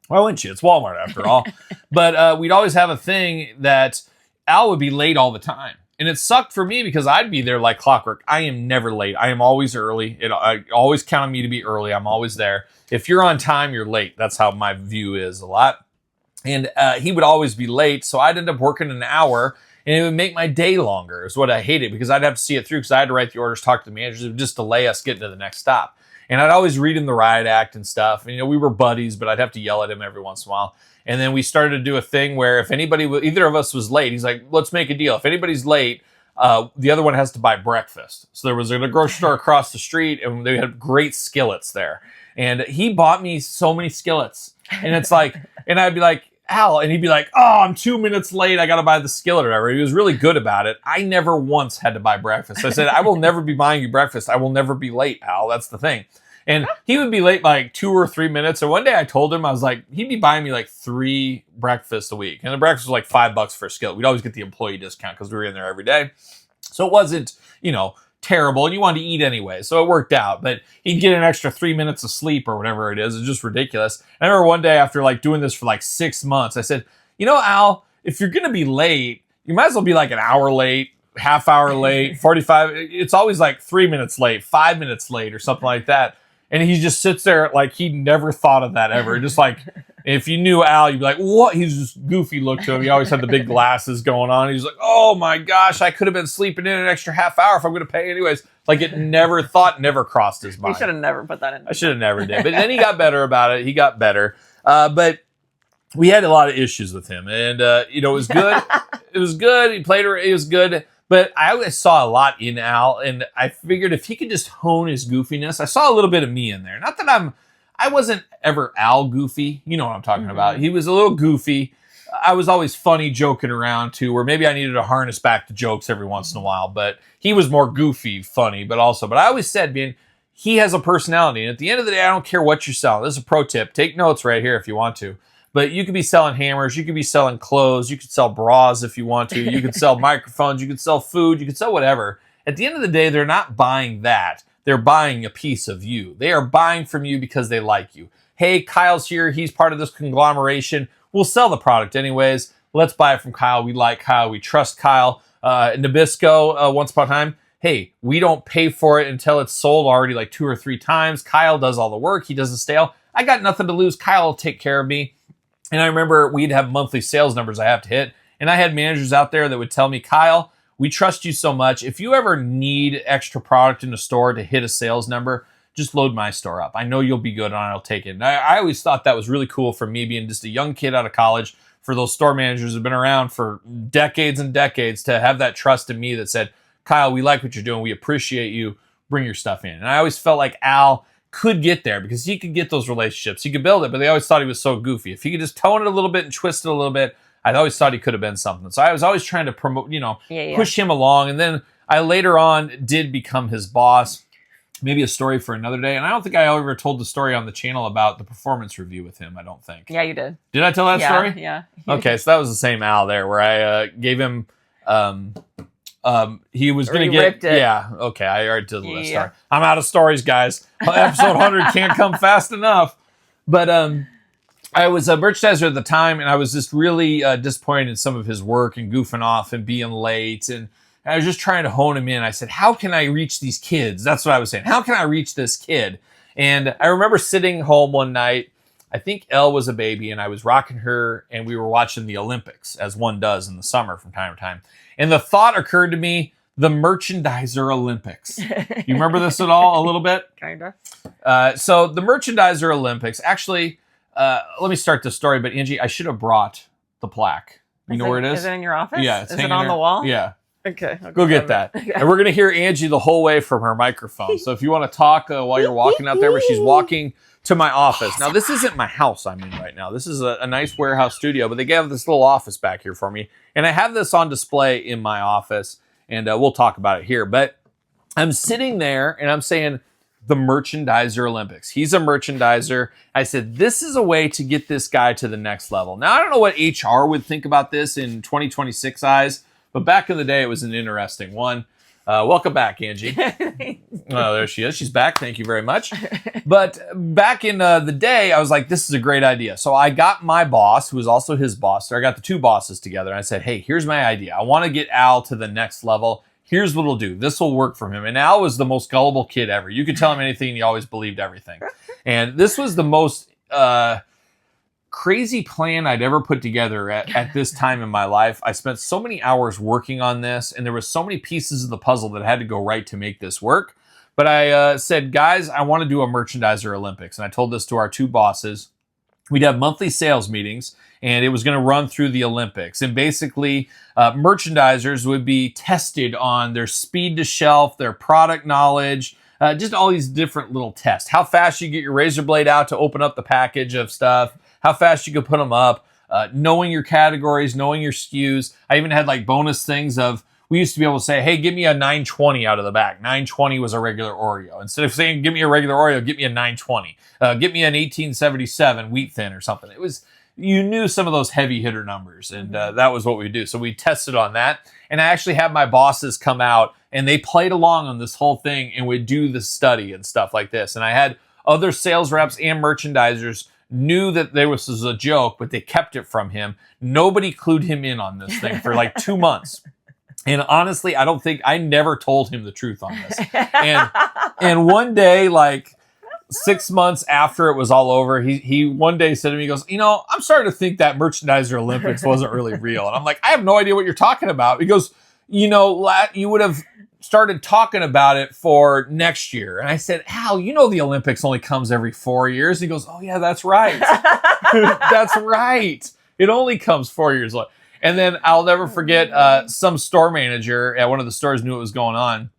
Speaker 2: Why wouldn't you? It's Walmart after all. But we'd always have a thing that Al would be late all the time. And it sucked for me because I'd be there like clockwork. I am never late. I am always early. I always count on me to be early. I'm always there. If you're on time, you're late. That's how my view is a lot. And he would always be late. So I'd end up working an hour and it would make my day longer is what I hated because I'd have to see it through because I had to write the orders, talk to the managers. It would just delay us getting to the next stop. And I'd always read him the riot act and stuff. And, we were buddies, but I'd have to yell at him every once in a while. And then we started to do a thing where if either of us was late, he's like, let's make a deal. If anybody's late, the other one has to buy breakfast. So there was a grocery store across the street and they had great skillets there. And he bought me so many skillets. And it's like, and I'd be like, Al, and he'd be like, oh, I'm 2 minutes late. I got to buy the skillet or whatever. He was really good about it. I never once had to buy breakfast. I said, I will never be buying you breakfast. I will never be late, Al. That's the thing. And he would be late by like 2 or 3 minutes. So one day I told him, I was like, he'd be buying me like 3 breakfasts a week. And the breakfast was like $5 for a skillet. We'd always get the employee discount because we were in there every day. So it wasn't, terrible. And you wanted to eat anyway. So it worked out. But he'd get an extra 3 minutes of sleep or whatever it is. It's just ridiculous. I remember one day after like doing this for like 6 months, I said, Al, if you're going to be late, you might as well be like an hour late, half hour late, 45. It's always like 3 minutes late, 5 minutes late or something like that. And he just sits there like he never thought of that ever. Just like, if you knew Al, you'd be like, what? He's just goofy look to him. He always had the big glasses going on. He's like, oh my gosh, I could have been sleeping in an extra half hour if I'm going to pay anyways. Like it never crossed his mind.
Speaker 3: You should have never put that in.
Speaker 2: I should have never did. But then he got better about it. He got better. But we had a lot of issues with him. And, it was good. It was good. He played, it was good. But I always saw a lot in Al, and I figured if he could just hone his goofiness, I saw a little bit of me in there. Not that I wasn't ever Al goofy. You know what I'm talking about. He was a little goofy. I was always funny joking around too, where maybe I needed to harness back the jokes every once in a while. But he was more goofy, funny, but I always said, he has a personality. And at the end of the day, I don't care what you're selling. This is a pro tip. Take notes right here if you want to. But you could be selling hammers, you could be selling clothes, you could sell bras if you want to, you could sell microphones, you could sell food, you could sell whatever. At the end of the day, they're not buying that. They're buying a piece of you. They are buying from you because they like you. Hey, Kyle's here. He's part of this conglomeration. We'll sell the product anyways. Let's buy it from Kyle. We like Kyle. We trust Kyle. Nabisco, once upon a time, hey, we don't pay for it until it's sold already like 2 or 3 times. Kyle does all the work. He does the stale. I got nothing to lose. Kyle will take care of me. And I remember we'd have monthly sales numbers I have to hit. And I had managers out there that would tell me, Kyle, we trust you so much. If you ever need extra product in the store to hit a sales number, just load my store up. I know you'll be good on it. I'll take it. And I always thought that was really cool for me being just a young kid out of college, for those store managers who have been around for decades and decades to have that trust in me that said, Kyle, we like what you're doing. We appreciate you. Bring your stuff in. And I always felt like Al could get there because he could get those relationships. He could build it, but they always thought he was so goofy. If he could just tone it a little bit and twist it a little bit, I always thought he could have been something. So I was always trying to promote, push him along. And then I later on did become his boss. Maybe a story for another day. And I don't think I ever told the story on the channel about the performance review with him. I don't think.
Speaker 3: Yeah, you did.
Speaker 2: Did I tell that story?
Speaker 3: Yeah.
Speaker 2: Okay, so that was the same Al there where I gave him... he was going to get...
Speaker 3: ripped it.
Speaker 2: Yeah, okay, I already did the story. I'm out of stories, guys. Episode 100 can't come fast enough. But I was a merchandiser at the time, and I was just really disappointed in some of his work and goofing off and being late. And I was just trying to hone him in. I said, how can I reach these kids? That's what I was saying. How can I reach this kid? And I remember sitting home one night. I think Elle was a baby, and I was rocking her, and we were watching the Olympics, as one does in the summer from time to time. And the thought occurred to me, the Merchandiser Olympics. You remember this at all? A little bit?
Speaker 3: Kinda.
Speaker 2: So the Merchandiser Olympics, actually, let me start the story, but Angie, I should have brought the plaque. You know where it is?
Speaker 3: Is it in your office?
Speaker 2: Yeah.
Speaker 3: Is it on the wall?
Speaker 2: Yeah.
Speaker 3: Okay.
Speaker 2: Go get that. And we're going to hear Angie the whole way from her microphone. So if you want to talk while you're walking out there, where she's walking to my office. Now, this isn't my house I'm in right now. This is a nice warehouse studio, but they gave this little office back here for me. And I have this on display in my office, and we'll talk about it here. But I'm sitting there, and I'm saying, the Merchandiser Olympics. He's a merchandiser. I said, this is a way to get this guy to the next level. Now, I don't know what HR would think about this in 2026 eyes, but back in the day, it was an interesting one. Welcome back, Angie. Oh, there she is. She's back. Thank you very much. But back in the day, I was like, this is a great idea. So I got my boss, who was also his boss. So I got the two bosses together. And I said, hey, here's my idea. I want to get Al to the next level. Here's what he'll do. This will work for him. And Al was the most gullible kid ever. You could tell him anything, and he always believed everything. And this was the most crazy plan I'd ever put together at this time in my life. I spent so many hours working on this, and there was so many pieces of the puzzle that had to go right to make this work. But I said, guys, I want to do a Merchandiser Olympics. And I told this to our two bosses. We'd have monthly sales meetings, and it was going to run through the Olympics. And basically, merchandisers would be tested on their speed to shelf, their product knowledge, just all these different little tests. How fast you get your razor blade out to open up the package of stuff, how fast you could put them up, knowing your categories, knowing your SKUs. I even had like bonus things of, we used to be able to say, hey, give me a 920 out of the back. 920 was a regular Oreo. Instead of saying, give me a regular Oreo, give me a 920. Give me an 1877 wheat thin or something. It was, you knew some of those heavy hitter numbers, and that was what we do. So we tested on that. And I actually had my bosses come out, and they played along on this whole thing and would do the study and stuff like this. And I had other sales reps and merchandisers knew that this was a joke, but they kept it from him. Nobody clued him in on this thing for like 2 months. And honestly, I never told him the truth on this. And one day, like 6 months after it was all over, he one day said to me, he goes, I'm starting to think that Merchandiser Olympics wasn't really real. And I'm like, I have no idea what you're talking about. He goes, you would have started talking about it for next year. And I said, Al, the Olympics only comes every 4 years. He goes, oh yeah, that's right. That's right. It only comes 4 years later. And then I'll never forget some store manager at one of the stores knew what was going on.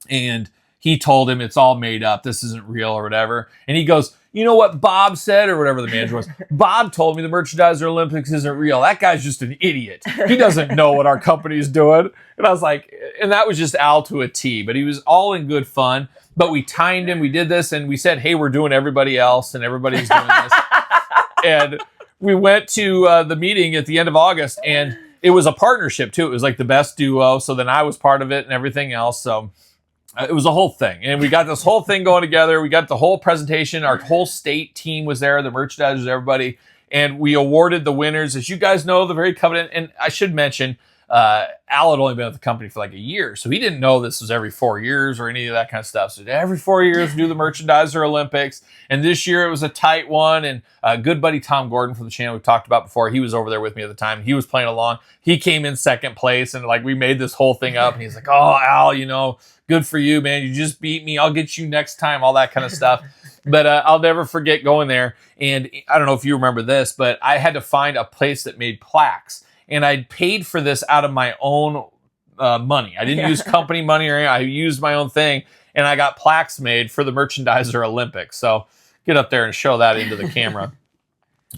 Speaker 2: And he told him it's all made up. This isn't real or whatever. And he goes, you know what Bob said, or whatever the manager was? Bob told me the Merchandiser Olympics isn't real. That guy's just an idiot. He doesn't know what our company's doing. And I was like, and that was just Al to a T. But he was all in good fun. But we timed him. We did this. And we said, hey, we're doing everybody else. And everybody's doing this. And we went to the meeting at the end of August, and it was a partnership too. It was like the best duo. So then I was part of it and everything else. So it was a whole thing. And we got this whole thing going together. We got the whole presentation. Our whole state team was there, the merchandisers, everybody. And we awarded the winners. As you guys know, the very covenant. And I should mention, Al had only been at the company for like a year. So he didn't know this was every 4 years or any of that kind of stuff. So every 4 years, we do the Merchandiser Olympics. And this year it was a tight one. And good buddy Tom Gordon from the channel we've talked about before, he was over there with me at the time. He was playing along. He came in second place, and like we made this whole thing up. And he's like, oh, Al, good for you, man. You just beat me. I'll get you next time, all that kind of stuff. But I'll never forget going there. And I don't know if you remember this, but I had to find a place that made plaques. And I'd paid for this out of my own money. I didn't use company money or anything. I used my own thing. And I got plaques made for the Merchandiser Olympics. So get up there and show that into the camera.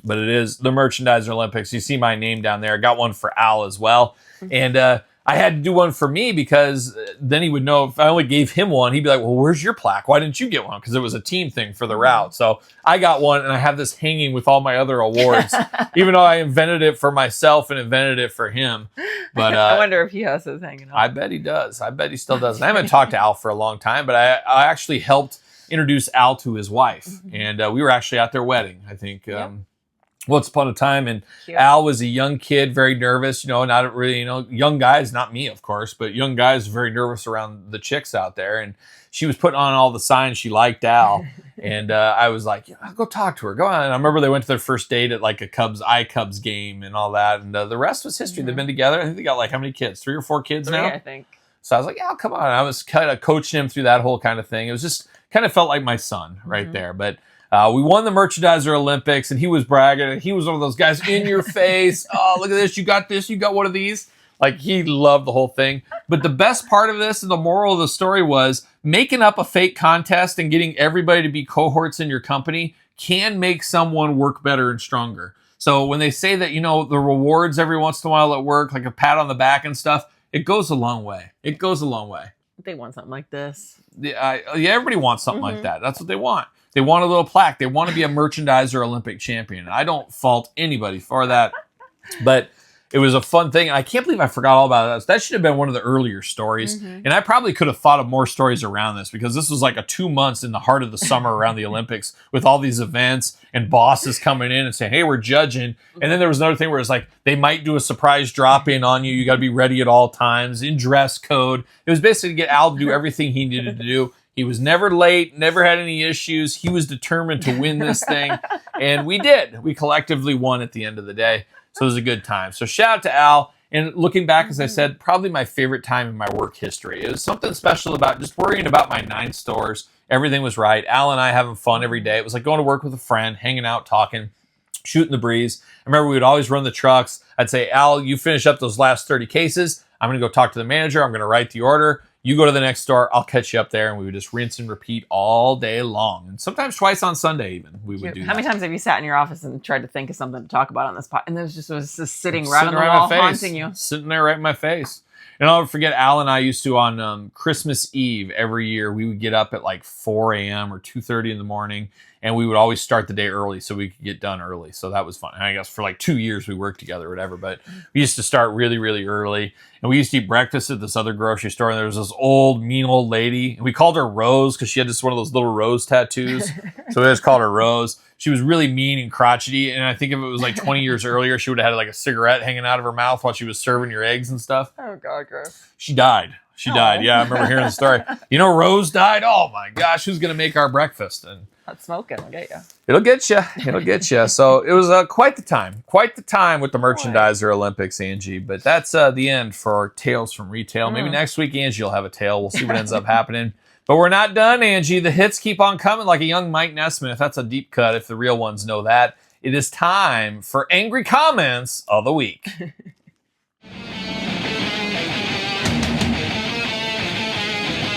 Speaker 2: But it is the Merchandiser Olympics. You see my name down there. I got one for Al as well. And I had to do one for me because then he would know if I only gave him one, he'd be like, well, where's your plaque? Why didn't you get one? Because it was a team thing for the route. So I got one, and I have this hanging with all my other awards, even though I invented it for myself and invented it for him. But
Speaker 3: I wonder if he has his hanging up.
Speaker 2: I bet he does. I bet he still does. And I haven't talked to Al for a long time, but I actually helped introduce Al to his wife. And we were actually at their wedding, I think. Once upon a time, and Al was a young kid, very nervous, not really, young guys, not me, of course, but young guys very nervous around the chicks out there. And she was putting on all the signs she liked Al. And I was like, I'll go talk to her. Go on. And I remember they went to their first date at like a Cubs game and all that. And the rest was history. They've been together. I think they got like how many kids? 3 or 4 kids now?
Speaker 3: I think.
Speaker 2: So I was like, yeah, come on. I was kind of coaching him through that whole kind of thing. It was just kind of felt like my son right there. But we won the Merchandiser Olympics, and he was bragging. And he was one of those guys in your face. Oh, look at this. You got this. You got one of these. Like, he loved the whole thing. But the best part of this and the moral of the story was making up a fake contest and getting everybody to be cohorts in your company can make someone work better and stronger. So when they say that, the rewards every once in a while at work, like a pat on the back and stuff, it goes a long way. It goes a long way.
Speaker 3: They want something like this.
Speaker 2: Yeah, everybody wants something like that. That's what they want. They want a little plaque. They want to be a merchandiser Olympic champion. I don't fault anybody for that. But it was a fun thing. And I can't believe I forgot all about that. That should have been one of the earlier stories. And I probably could have thought of more stories around this because this was like a 2 months in the heart of the summer around the Olympics with all these events and bosses coming in and saying, hey, we're judging. And then there was another thing where it's like, they might do a surprise drop in on you. You got to be ready at all times in dress code. It was basically to get Al to do everything he needed to do. He was never late, never had any issues. He was determined to win this thing. And we did. We collectively won at the end of the day. So it was a good time. So shout out to Al. And looking back, as I said, probably my favorite time in my work history. It was something special about just worrying about my 9 stores. Everything was right. Al and I having fun every day. It was like going to work with a friend, hanging out, talking, shooting the breeze. I remember we would always run the trucks. I'd say, Al, you finish up those last 30 cases. I'm going to go talk to the manager. I'm going to write the order. You go to the next store. I'll catch you up there. And we would just rinse and repeat all day long. And sometimes twice on Sunday even we would do
Speaker 3: How
Speaker 2: that.
Speaker 3: many times have you sat in your office and tried to think of something to talk about on this pod? And there was just sitting right on the wall, haunting you.
Speaker 2: Sitting there right in my face. And I'll never forget, Al and I used to, on Christmas Eve every year, we would get up at like 4 a.m. or 2:30 in the morning, and we would always start the day early so we could get done early. So that was fun. I guess for like 2 years we worked together or whatever, but we used to start really, really early. And we used to eat breakfast at this other grocery store, and there was this mean old lady. And we called her Rose because she had just one of those little rose tattoos. So we just called her Rose. She was really mean and crotchety, and I think if it was like 20 years earlier, she would have had like a cigarette hanging out of her mouth while she was serving your eggs and stuff.
Speaker 3: Oh, God, gross.
Speaker 2: She died. She died. Yeah, I remember hearing the story. Rose died? Oh, my gosh, who's going to make our breakfast? And
Speaker 3: Not smoking, I'll get you.
Speaker 2: it'll get you. It'll get you. So it was quite the time. Quite the time with the Merchandiser Olympics, Angie. But that's the end for Tales from Retail. Maybe next week, Angie will have a tale. We'll see what ends up happening. But we're not done, Angie. The hits keep on coming like a young Mike Nesmith. That's a deep cut if the real ones know that. It is time for Angry Comments of the Week.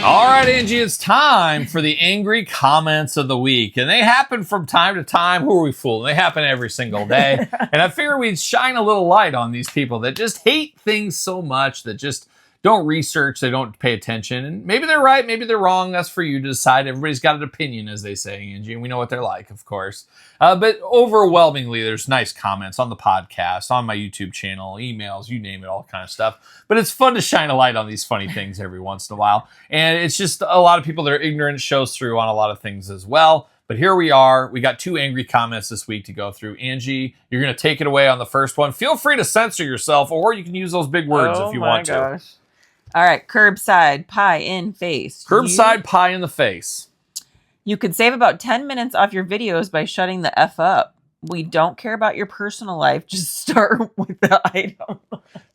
Speaker 2: All right, Angie, it's time for the Angry Comments of the Week. And they happen from time to time. Who are we fooling? They happen every single day. And I figure we'd shine a little light on these people that just hate things so much, that just don't research, they don't pay attention. And maybe they're right, maybe they're wrong. That's for you to decide. Everybody's got an opinion, as they say, Angie, and we know what they're like, of course. But overwhelmingly, there's nice comments on the podcast, on my YouTube channel, emails, you name it, all kind of stuff. But it's fun to shine a light on these funny things every once in a while. And it's just a lot of people that are ignorant shows through on a lot of things as well. But here we are. We got 2 angry comments this week to go through. Angie, you're going to take it away on the first one. Feel free to censor yourself, or you can use those big words if you want to.
Speaker 3: All right, curbside pie in face.
Speaker 2: Curbside pie in the face.
Speaker 3: You could save about 10 minutes off your videos by shutting the F up. We don't care about your personal life. Just start with the item.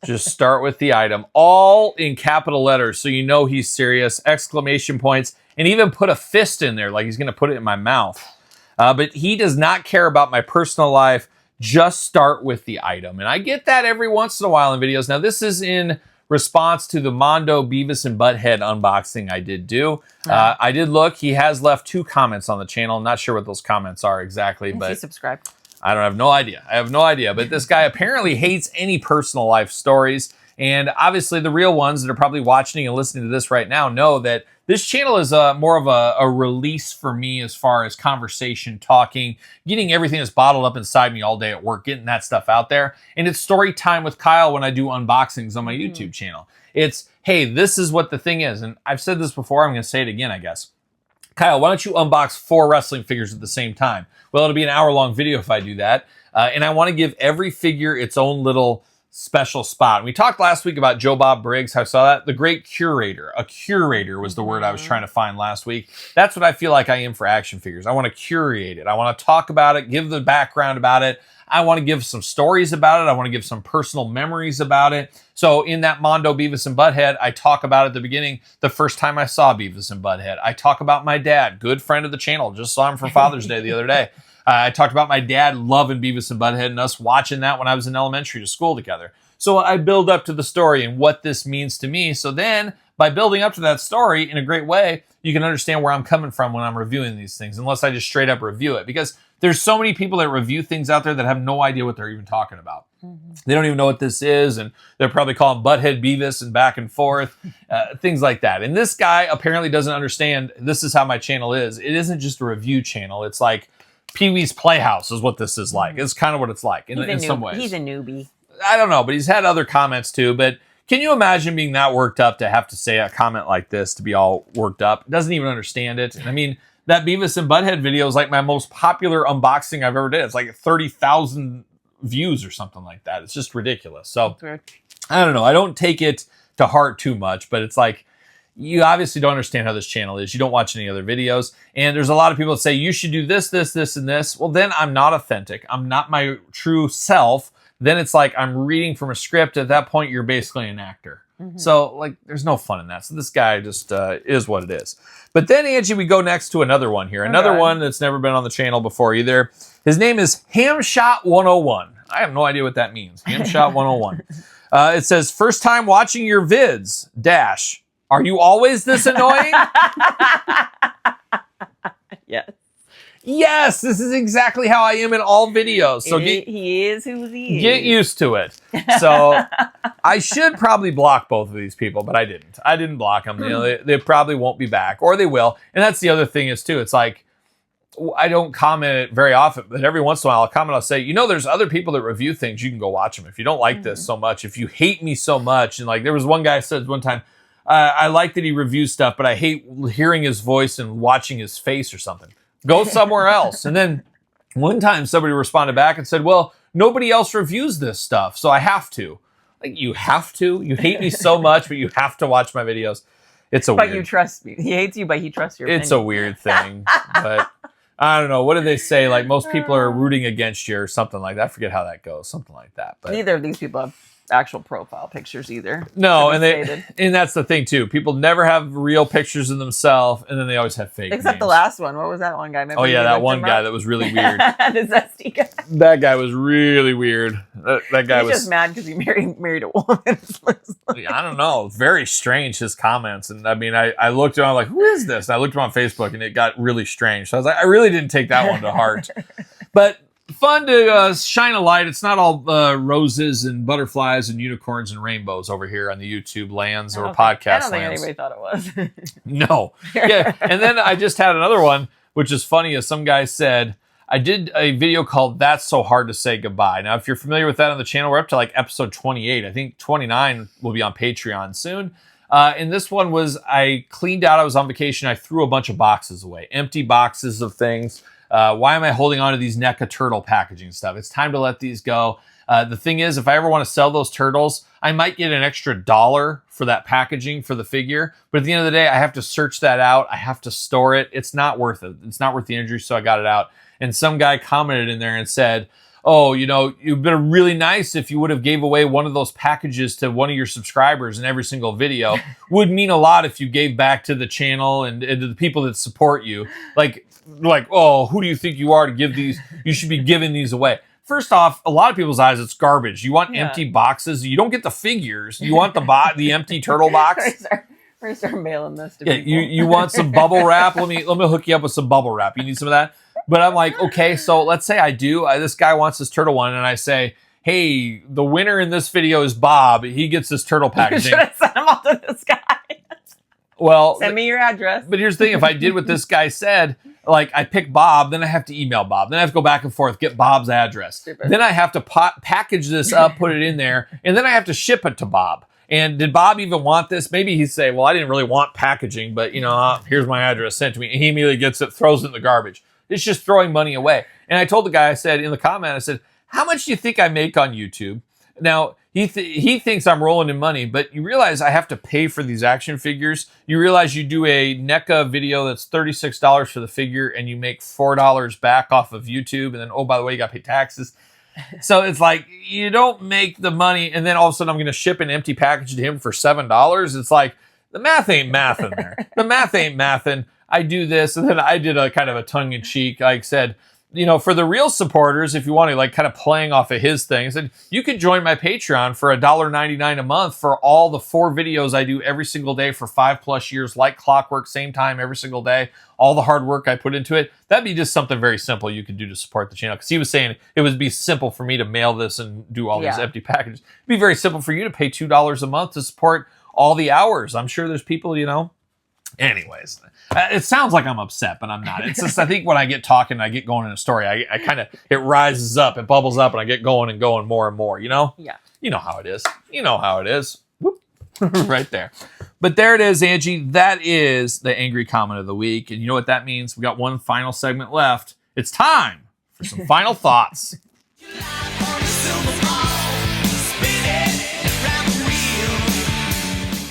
Speaker 2: Just start with the item. All in capital letters, so you know he's serious. Exclamation points. And even put a fist in there, like he's going to put it in my mouth. But he does not care about my personal life. Just start with the item. And I get that every once in a while in videos. Now, this is in response to the Mondo Beavis and Butthead unboxing I did do. I did look. He has left 2 comments on the channel. I'm not sure what those comments are exactly, but
Speaker 3: Please subscribe.
Speaker 2: I have no idea. But this guy apparently hates any personal life stories. And obviously the real ones that are probably watching and listening to this right now know that this channel is more of a release for me as far as conversation, talking, getting everything that's bottled up inside me all day at work, getting that stuff out there. And it's story time with Kyle when I do unboxings on my YouTube channel. It's, hey, this is what the thing is. And I've said this before. I'm going to say it again, I guess. Kyle, why don't you unbox 4 wrestling figures at the same time? Well, it'll be an hour-long video if I do that. And I want to give every figure its own little special spot. We talked last week about Joe Bob Briggs. I saw that. The great curator. A curator was the word I was trying to find last week. That's what I feel like I am for action figures. I want to curate it. I want to talk about it, give the background about it. I want to give some stories about it. I want to give some personal memories about it. So in that Mondo Beavis and Butthead, I talk about at the beginning, the first time I saw Beavis and Butthead. I talk about my dad, good friend of the channel. Just saw him for Father's Day the other day. I talked about my dad loving Beavis and Butthead and us watching that when I was in elementary to school together. So I build up to the story and what this means to me. So then by building up to that story in a great way, you can understand where I'm coming from when I'm reviewing these things, unless I just straight up review it. Because there's so many people that review things out there that have no idea what they're even talking about. They don't even know what this is, and they're probably calling Butthead Beavis and back and forth, things like that. And this guy apparently doesn't understand this is how my channel is. It isn't just a review channel. It's like Pee-wee's Playhouse is what this is like. It's kind of what it's like in some ways.
Speaker 3: He's a newbie.
Speaker 2: I don't know, but he's had other comments too. But can you imagine being that worked up to have to say a comment like this, to be all worked up? Doesn't even understand it. And I mean, that Beavis and Butthead video is like my most popular unboxing I've ever did. It's like 30,000 views or something like that. It's just ridiculous. So I don't know. I don't take it to heart too much, but it's like, you obviously don't understand how this channel is. You don't watch any other videos. And there's a lot of people that say, you should do this, this, this, and this. Well, then I'm not authentic. I'm not my true self. Then it's like I'm reading from a script. At that point, you're basically an actor. So, like, there's no fun in that. So this guy just is what it is. But then, Angie, we go next to another one here. Another one that's never been on the channel before either. His name is Hamshot 101. I have no idea what that means. Hamshot 101. It says, first time watching your vids, dash. Are you always this annoying?
Speaker 3: Yes.
Speaker 2: Yes, this is exactly how I am in all videos. So
Speaker 3: he is who he is.
Speaker 2: Get used to it. So I should probably block both of these people, but I didn't. I didn't block them. You know, they probably won't be back, or they will. And that's the other thing is too. It's like I don't comment it very often, but every once in a while I'll comment. I'll say, you know, there's other people that review things. You can go watch them if you don't like this so much. If you hate me so much, and like there was one guy said one time, I like that he reviews stuff, but I hate hearing his voice and watching his face or something. Go somewhere else. And then one time somebody responded back and said, well, nobody else reviews this stuff, so I have to. Like, you have to? You hate me so much, but you have to watch my videos. It's a weird...
Speaker 3: But you trust me. He hates you, but he trusts your
Speaker 2: It's
Speaker 3: opinion.
Speaker 2: a weird thing. But I don't know. What do they say? Like, most people are rooting against you or something like that. I forget how that goes. Something like that. But
Speaker 3: neither of these people have actual profile pictures either.
Speaker 2: No, and that's the thing too. People never have real pictures of themselves, and then they always have fake.
Speaker 3: Except
Speaker 2: names.
Speaker 3: the last one. What was that one guy? Remember
Speaker 2: That one guy that was really weird.
Speaker 3: The zesty guy.
Speaker 2: That guy was really weird. That guy
Speaker 3: He's
Speaker 2: was
Speaker 3: just mad because he married a woman.
Speaker 2: I don't know. Very strange, his comments. And I mean, I looked around like, who is this? And I looked around Facebook and it got really strange. So I was like, I really didn't take that one to heart. But fun to shine a light. It's not all roses and butterflies and unicorns and rainbows over here on the YouTube lands or podcast
Speaker 3: I don't think
Speaker 2: lands.
Speaker 3: anybody thought it was.
Speaker 2: No. Yeah. And then I just had another one, which is funny, as some guy said, I did a video called That's So Hard to Say Goodbye. Now, if you're familiar with that on the channel, we're up to like episode 28. I think 29 will be on Patreon soon. And this one was, I cleaned out, I was on vacation, I threw a bunch of boxes away, empty boxes of things. Why am I holding on to these NECA turtle packaging stuff? It's time to let these go. The thing is, if I ever want to sell those turtles, I might get an extra $1 for that packaging for the figure. But at the end of the day, I have to search that out. I have to store it. It's not worth it. It's not worth the energy, so I got it out. And some guy commented in there and said, oh, you know, you've been really nice if you would have gave away one of those packages to one of your subscribers in every single video. Would mean a lot if you gave back to the channel and to the people that support you. Like, oh, who do you think you are to give these? You should be giving these away. First off, a lot of people's eyes, it's garbage. You want empty boxes. You don't get the figures. You want the empty turtle box.
Speaker 3: We're gonna start mailing this to
Speaker 2: Yeah,
Speaker 3: people.
Speaker 2: you want some bubble wrap? Let me hook you up with some bubble wrap. You need some of that? But I'm like, okay, so let's say I do. This guy wants this turtle one, and I say, hey, the winner in this video is Bob. He gets this turtle
Speaker 3: You
Speaker 2: packaging.
Speaker 3: should have sent them all to this guy.
Speaker 2: Well,
Speaker 3: Send me your address.
Speaker 2: But here's the thing. If I did what this guy said, like I pick Bob, then I have to email Bob. Then I have to go back and forth, get Bob's address.
Speaker 3: Stupid.
Speaker 2: Then I have to package this up, put it in there, and then I have to ship it to Bob. And did Bob even want this? Maybe he'd say, well, I didn't really want packaging, but, you know, here's my address sent to me. And he immediately gets it, throws it in the garbage. It's just throwing money away. And I told the guy, I said in the comment, I said, how much do you think I make on YouTube? Now, he thinks I'm rolling in money, but you realize I have to pay for these action figures. You realize you do a NECA video that's $36 for the figure, and you make $4 back off of YouTube. And then, oh, by the way, you got to pay taxes. So it's like, you don't make the money, and then all of a sudden I'm going to ship an empty package to him for $7. It's like, the math ain't mathin' there. The math ain't mathin'. I do this, and then I did a kind of a tongue-in-cheek. Like I said, for the real supporters, if you want to like kind of playing off of his things, and you can join my Patreon for $1.99 a month for all the 4 videos I do every single day for 5+ years, like clockwork, same time every single day, all the hard work I put into it. That'd be just something very simple you could do to support the channel. Because he was saying it would be simple for me to mail this and do all these empty packages. It'd be very simple for you to pay $2 a month to support all the hours. I'm sure there's people, Anyways, it sounds like I'm upset, but I'm not. It's just, I think when I get talking, I get going in a story, I kind of, it rises up, it bubbles up, and I get going and going more and more,
Speaker 3: Yeah.
Speaker 2: You know how it is. You know how it is. Whoop. Right there. But there it is, Angie. That is the angry comment of the week. And you know what that means? We got one final segment left. It's time for some final thoughts.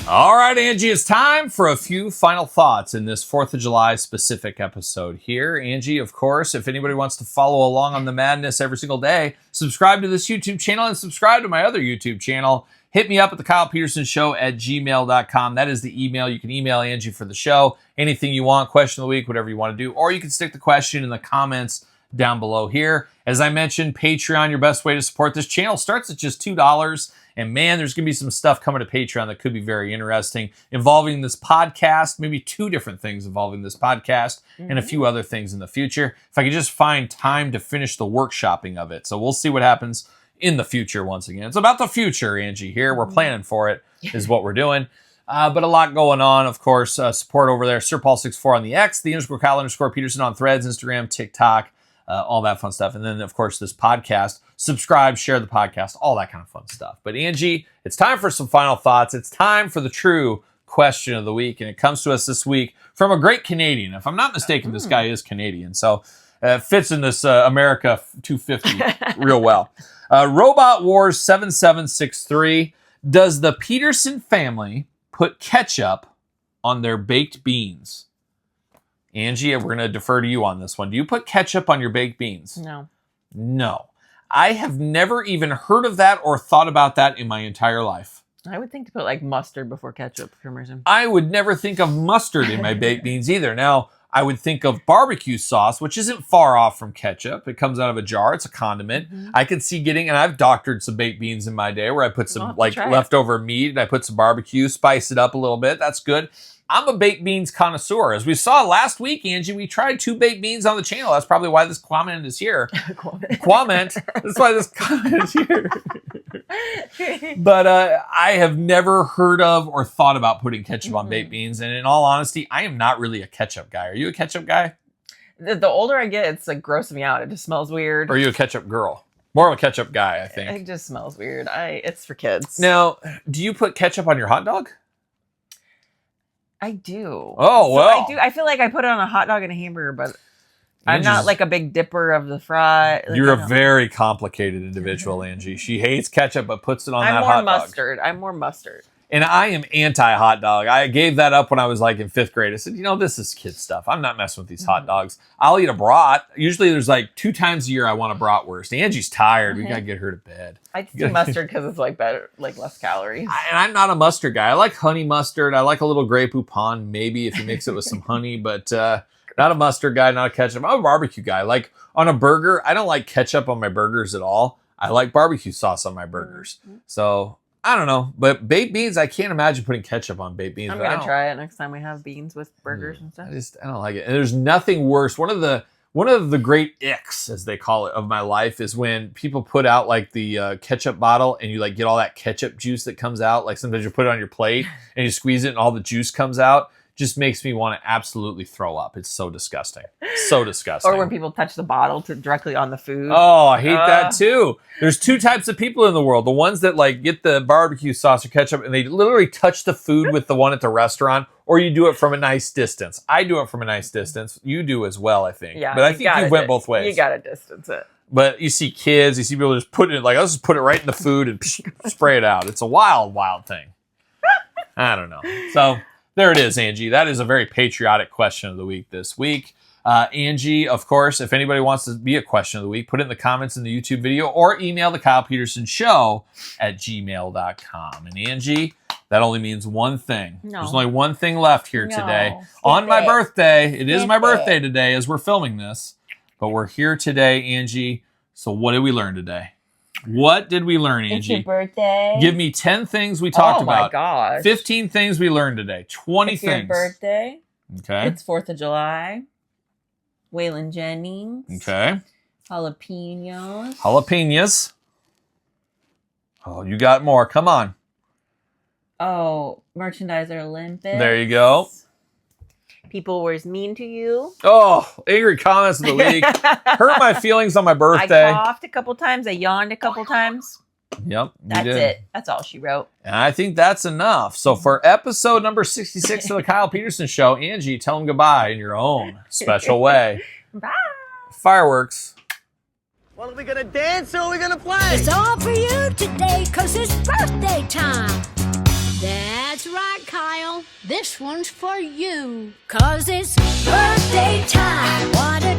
Speaker 2: All right, Angie, it's time for a few final thoughts in this 4th of July specific episode here. Angie, of course, if anybody wants to follow along on the madness every single day, subscribe to this YouTube channel and subscribe to my other YouTube channel. Hit me up at the Kyle Peterson Show at gmail.com. That is the email. You can email Angie for the show. Anything you want, question of the week, whatever you want to do. Or you can stick the question in the comments down below here. As I mentioned, Patreon, your best way to support this channel, starts at just $2. And man, there's going to be some stuff coming to Patreon that could be very interesting involving this podcast, maybe 2 different things involving this podcast and a few other things in the future. If I could just find time to finish the workshopping of it. So we'll see what happens in the future once again. It's about the future, Angie, here. We're planning for it is what we're doing. But a lot going on, of course. Support over there, SirPaul64 on the X, the _Kyle_Peterson on Threads, Instagram, TikTok, all that fun stuff. And then, of course, this podcast. Subscribe, share the podcast, all that kind of fun stuff. But Angie, it's time for some final thoughts. It's time for the true question of the week. And it comes to us this week from a great Canadian. If I'm not mistaken, this guy is Canadian. So fits in this America 250 real well. Robot Wars 7763. Does the Peterson family put ketchup on their baked beans? Angie, we're going to defer to you on this one. Do you put ketchup on your baked beans? No. I have never even heard of that or thought about that in my entire life.
Speaker 3: I would think to put like mustard before ketchup for some reason.
Speaker 2: I would never think of mustard in my baked beans either. Now, I would think of barbecue sauce, which isn't far off from ketchup. It comes out of a jar. It's a condiment. I could see getting, and I've doctored some baked beans in my day where I put some leftover meat and I put some barbecue, spice it up a little bit. That's good. I'm a baked beans connoisseur. As we saw last week, Angie, we tried 2 baked beans on the channel. That's probably why this comment is here. Comment. That's why this comment is here. But I have never heard of or thought about putting ketchup on baked beans. And in all honesty, I am not really a ketchup guy. Are you a ketchup guy?
Speaker 3: The older I get, it's like grossing me out. It just smells weird.
Speaker 2: Or are you a ketchup girl? More of a ketchup guy, I think.
Speaker 3: It just smells weird. It's for kids.
Speaker 2: Now, do you put ketchup on your hot dog?
Speaker 3: I do.
Speaker 2: Oh, well.
Speaker 3: I do. I feel like I put it on a hot dog and a hamburger, but I'm not like a big dipper of the fry. Like,
Speaker 2: you're a very complicated individual, Angie. She hates ketchup, but puts it on that hot dog.
Speaker 3: I'm more mustard.
Speaker 2: And I am anti-hot dog. I gave that up when I was like in 5th grade. I said, this is kid stuff. I'm not messing with these hot dogs. I'll eat a brat. Usually there's like 2 times a year I want a bratwurst. Angie's tired. We got to get her to bed.
Speaker 3: I do mustard because it's like better, like less calories.
Speaker 2: And I'm not a mustard guy. I like honey mustard. I like a little Grey Poupon, maybe if you mix it with some honey, but not a mustard guy, not a ketchup. I'm a barbecue guy. Like on a burger, I don't like ketchup on my burgers at all. I like barbecue sauce on my burgers. So I don't know, but baked beans, I can't imagine putting ketchup on baked beans.
Speaker 3: I'm going to try it next time we have beans with burgers and stuff.
Speaker 2: I don't like it. And there's nothing worse. One of the great icks, as they call it, of my life is when people put out like the ketchup bottle and you like get all that ketchup juice that comes out. Like sometimes you put it on your plate and you squeeze it and all the juice comes out. Just makes me want to absolutely throw up. It's so disgusting. So disgusting.
Speaker 3: Or when people touch the bottle directly on the food.
Speaker 2: Oh, I hate that too. There's 2 types of people in the world. The ones that like get the barbecue sauce or ketchup and they literally touch the food with the one at the restaurant, or you do it from a nice distance. I do it from a nice distance. You do as well, I think.
Speaker 3: Yeah,
Speaker 2: but I think you went both ways.
Speaker 3: You got to distance it.
Speaker 2: But you see kids, you see people just put it like, let's just put it right in the food and spray it out. It's a wild, wild thing. I don't know. So there it is, Angie. That is a very patriotic question of the week this week. Angie, of course, if anybody wants to be a question of the week, put it in the comments in the YouTube video or email the Kyle Peterson Show at gmail.com. And Angie, that only means one thing.
Speaker 3: No.
Speaker 2: There's only one thing left here today. On my birthday, it is my birthday today as we're filming this. But we're here today, Angie. So what did we learn today? What did we learn, Angie?
Speaker 3: It's your birthday.
Speaker 2: Give me 10 things we talked about.
Speaker 3: Oh my gosh.
Speaker 2: 15 things we learned today. 20
Speaker 3: it's
Speaker 2: things.
Speaker 3: Your birthday.
Speaker 2: Okay.
Speaker 3: It's 4th of July. Waylon Jennings.
Speaker 2: Okay.
Speaker 3: Jalapenos.
Speaker 2: Oh, you got more. Come on.
Speaker 3: Oh, Merchandiser Olympics.
Speaker 2: There you go.
Speaker 3: People were mean to you.
Speaker 2: Oh, angry comments of the week. Hurt my feelings on my birthday.
Speaker 3: I coughed a couple times. I yawned a couple times.
Speaker 2: Yep.
Speaker 3: That's it. That's all she wrote.
Speaker 2: And I think that's enough. So for episode number 66 of the Kyle Peterson Show, Angie, tell them goodbye in your own special way.
Speaker 3: Bye.
Speaker 2: Fireworks.
Speaker 6: Well, are we gonna dance or are we gonna play?
Speaker 5: It's all for you today, 'cause it's birthday time. That's right, Kyle. This one's for you. 'Cause it's birthday time. What a